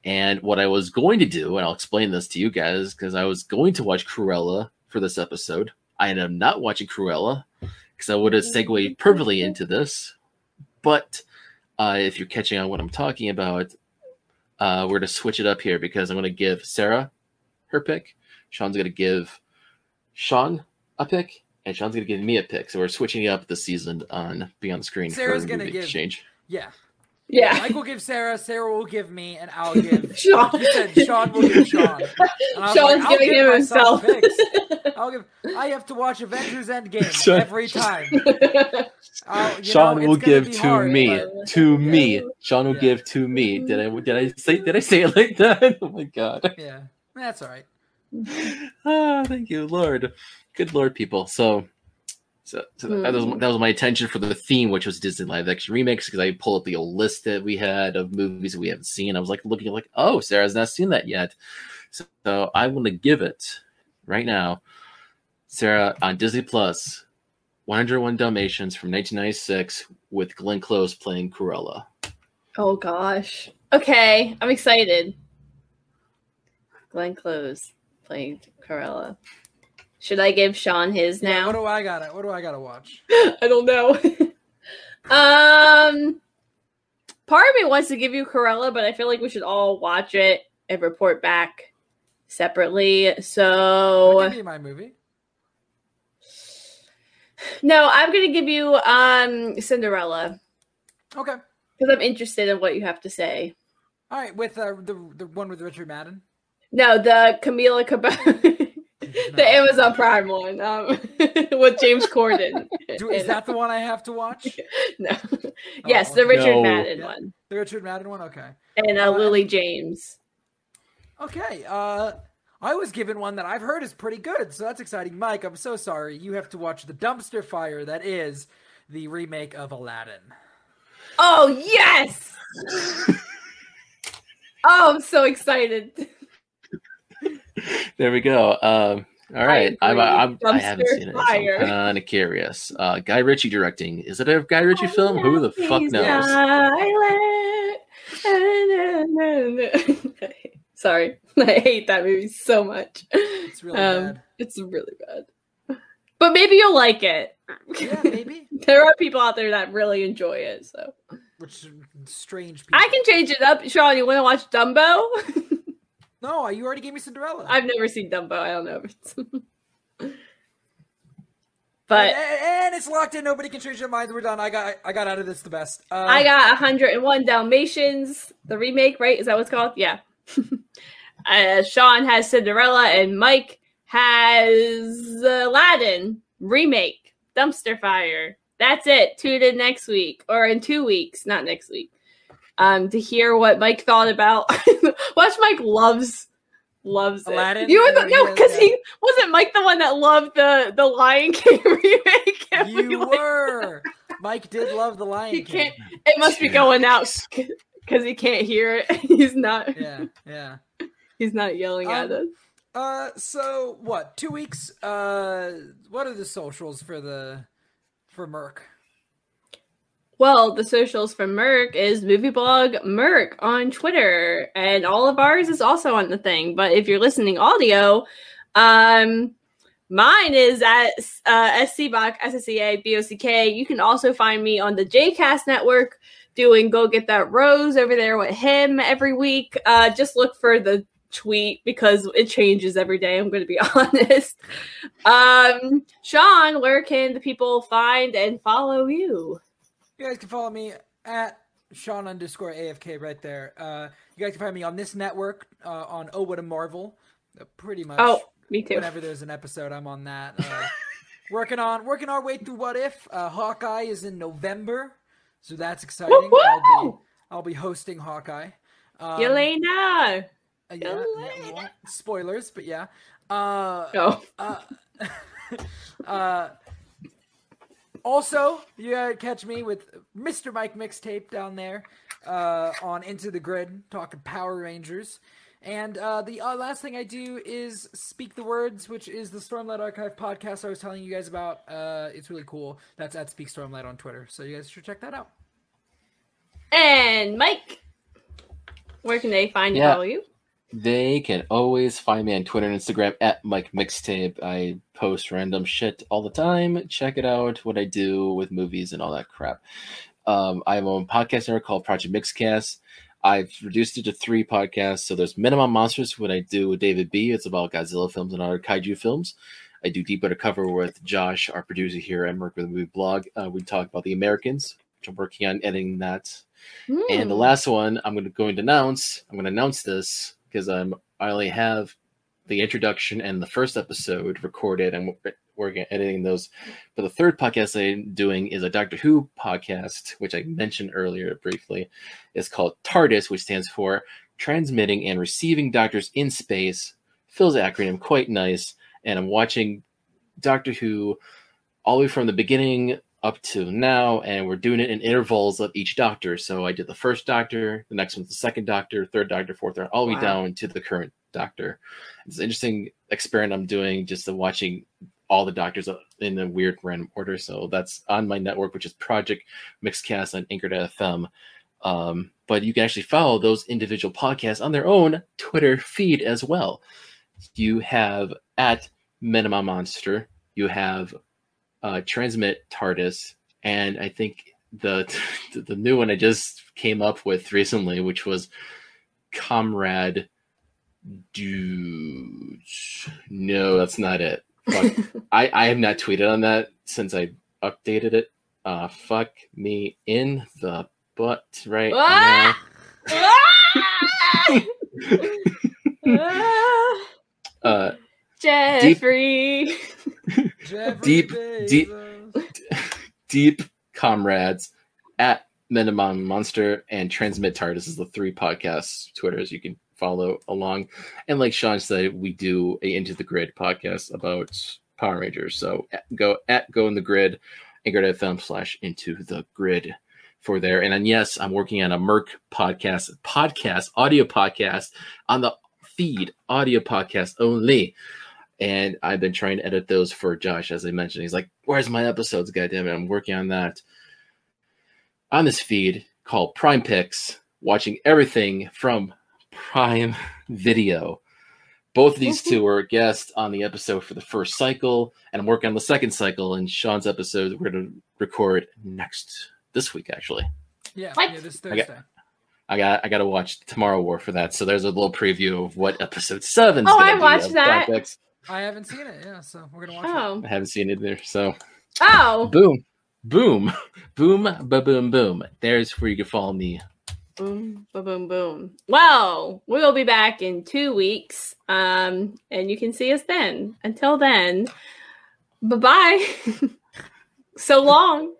Speaker 3: And what I was going to do, and I'll explain this to you guys, because I was going to watch Cruella for this episode. I ended up not watching Cruella because I would have segued perfectly into this. But if you're catching on what I'm talking about, we're going to switch it up here because I'm going to give Sara her pick. Shawn's going to give Shawn a pick, and Shawn's going to give me a pick. So we're switching up this season on Beyond the Screen
Speaker 2: Sarah's
Speaker 3: for
Speaker 2: going to
Speaker 3: movie
Speaker 2: give
Speaker 3: exchange.
Speaker 2: Yeah.
Speaker 1: Yeah.
Speaker 2: Mike will give Sara will give me, and I'll give
Speaker 1: Sean.
Speaker 2: You said Shawn will give Shawn.
Speaker 1: Sean's giving him himself.
Speaker 2: I have to watch Avengers Endgame every time.
Speaker 3: Shawn will give to me. To me. Shawn will
Speaker 2: Yeah.
Speaker 3: give to me. Did I say it like that? Oh my god.
Speaker 2: Yeah. That's all right.
Speaker 3: Thank you, Lord. Good Lord, people. So that was my attention for the theme, which was Disney live action remakes, because I pulled up the old list that we had of movies that we haven't seen. I was like looking like, oh, Sarah's not seen that yet. So I want to give it right now, Sara, on Disney Plus, 101 Dalmatians from 1996 with Glenn Close playing Cruella.
Speaker 1: Oh gosh. Okay, I'm excited. Glenn Close playing Cruella. Should I give Shawn his now?
Speaker 2: What do I gotta watch?
Speaker 1: I don't know. Part of me wants to give you Cruella, but I feel like we should all watch it and report back separately. So
Speaker 2: I'll give you my movie.
Speaker 1: No, I'm gonna give you Cinderella.
Speaker 2: Okay.
Speaker 1: Because I'm interested in what you have to say.
Speaker 2: All right, with the one with Richard Madden.
Speaker 1: No, the Camila Cabello. The Amazon Prime one with James Corden.
Speaker 2: Is that the one I have to watch?
Speaker 1: No. Yes, the Richard Madden one.
Speaker 2: The Richard Madden one? Okay.
Speaker 1: And Lily James.
Speaker 2: Okay. I was given one that I've heard is pretty good, so that's exciting. Mike, I'm so sorry. You have to watch the dumpster fire that is the remake of Aladdin.
Speaker 1: Oh, yes! Oh, I'm so excited.
Speaker 3: There we go. All right. I haven't seen it. So I'm
Speaker 1: Fire.
Speaker 3: kind of curious. Guy Ritchie directing. Is it a Guy Ritchie film? Who the fuck knows? Sorry. I hate that movie so much.
Speaker 2: It's really bad.
Speaker 1: It's really bad. But maybe you'll like it.
Speaker 2: Yeah, maybe.
Speaker 1: There are people out there that really enjoy it, so.
Speaker 2: Which strange people.
Speaker 1: I can change it up. Shawn, you want to watch Dumbo?
Speaker 2: No, you already gave me Cinderella.
Speaker 1: I've never seen Dumbo. I don't know if it's... But
Speaker 2: and it's locked in. Nobody can change their minds. We're done. I got out of this the best.
Speaker 1: I got 101 Dalmatians, the remake, right? Is that what it's called? Yeah. Shawn has Cinderella, and Mike has Aladdin remake, Dumpster Fire. That's it. Tune in next week, or in 2 weeks, not next week, to hear what Mike thought about. Watch, Mike loves
Speaker 2: Aladdin.
Speaker 1: It. You were because he wasn't Mike the one that loved the Lion King remake.
Speaker 2: You were. Mike did love the Lion King.
Speaker 1: It must be going out because he can't hear it. He's not.
Speaker 2: Yeah.
Speaker 1: He's not yelling at us.
Speaker 2: So what? 2 weeks. What are the socials for Merc?
Speaker 1: Well, the socials for Merc is movieblog Merc on Twitter, and all of ours is also on the thing. But if you're listening audio, mine is at SCBOC, SSEA, You can also find me on the JCast network doing Go Get That Rose over there with him every week. Just look for the tweet because it changes every day. I'm going to be honest. Shawn, where can the people find and follow you?
Speaker 2: You guys can follow me at Shawn_AFK right there. You guys can find me on this network on Oh What a Marvel. Pretty much.
Speaker 1: Oh, me too.
Speaker 2: Whenever there's an episode, I'm on that. Working our way through What If. Hawkeye is in November, So that's exciting.
Speaker 1: Woo-hoo!
Speaker 2: I'll be hosting Hawkeye.
Speaker 1: Yelena.
Speaker 2: Yeah, well, spoilers, but yeah. Also, you gotta catch me with Mr. Mike Mixtape down there on Into the Grid, talking Power Rangers. And the last thing I do is Speak the Words, which is the Stormlight Archive podcast I was telling you guys about. It's really cool. That's at Speak Stormlight on Twitter. So you guys should check that out.
Speaker 1: And Mike, where can they find you? Follow you?
Speaker 3: They can always find me on Twitter and Instagram at Mike Mixtape. I post random shit all the time. Check it out, what I do with movies and all that crap. I have my own podcast network called Project Mixcast. I've reduced it to 3 podcasts. So there's Minimum Monsters, what I do with David B. It's about Godzilla films and other kaiju films. I do Deep Undercover with Josh, our producer here at Merc with a Movie Blog. We talk about The Americans, which I'm working on editing that. And the last one I'm going to announce this because I only have the introduction and the first episode recorded and working on editing those. But the third podcast I'm doing is a Doctor Who podcast, which I mentioned earlier briefly. It's called TARDIS, which stands for Transmitting and Receiving Doctors in Space. Phil's acronym, quite nice. And I'm watching Doctor Who all the way from the beginning up to now, and we're doing it in intervals of each Doctor. So I did the first Doctor, the next one's the second Doctor, third Doctor, fourth Doctor, all the way down to the current Doctor. It's an interesting experiment I'm doing, just watching all the Doctors in a weird random order. So that's on my network, which is Project Mixcast on Anchor.fm. But you can actually follow those individual podcasts on their own Twitter feed as well. You have at Minimum Monster, you have Transmit TARDIS, and I think the new one I just came up with recently, which was Comrade Dudes. No, that's not it. Fuck. I have not tweeted on that since I updated it. Fuck me in the butt right now.
Speaker 1: Jeffrey.
Speaker 3: Deep Comrades at Minimum Monster and Transmit TARDIS is the 3 podcasts Twitters you can follow along. And like Shawn said, we do a Into the Grid podcast about Power Rangers. So go in the grid, anchor.fm/into the grid for there. And then yes, I'm working on a Merc audio podcast on the feed, audio podcast only. And I've been trying to edit those for Josh, as I mentioned. He's like, where's my episodes? Goddammit. I'm working on that. On this feed called Prime Picks, watching everything from Prime Video. Both of these two were guests on the episode for the first cycle, and I'm working on the second cycle. And Shawn's episode we're going to record this week, actually.
Speaker 2: Yeah, this Thursday.
Speaker 3: I got to watch Tomorrow War for that. So there's a little preview of what episode 7 is
Speaker 1: going
Speaker 3: to be.
Speaker 1: I watched that.
Speaker 2: I haven't seen it, yeah, so we're going to watch it.
Speaker 3: I haven't seen it either, so.
Speaker 1: Boom.
Speaker 3: Boom. Ba-boom, boom. There's where you can follow me.
Speaker 1: Boom, ba-boom, boom. Well, we'll be back in 2 weeks, and you can see us then. Until then, bye-bye. So long.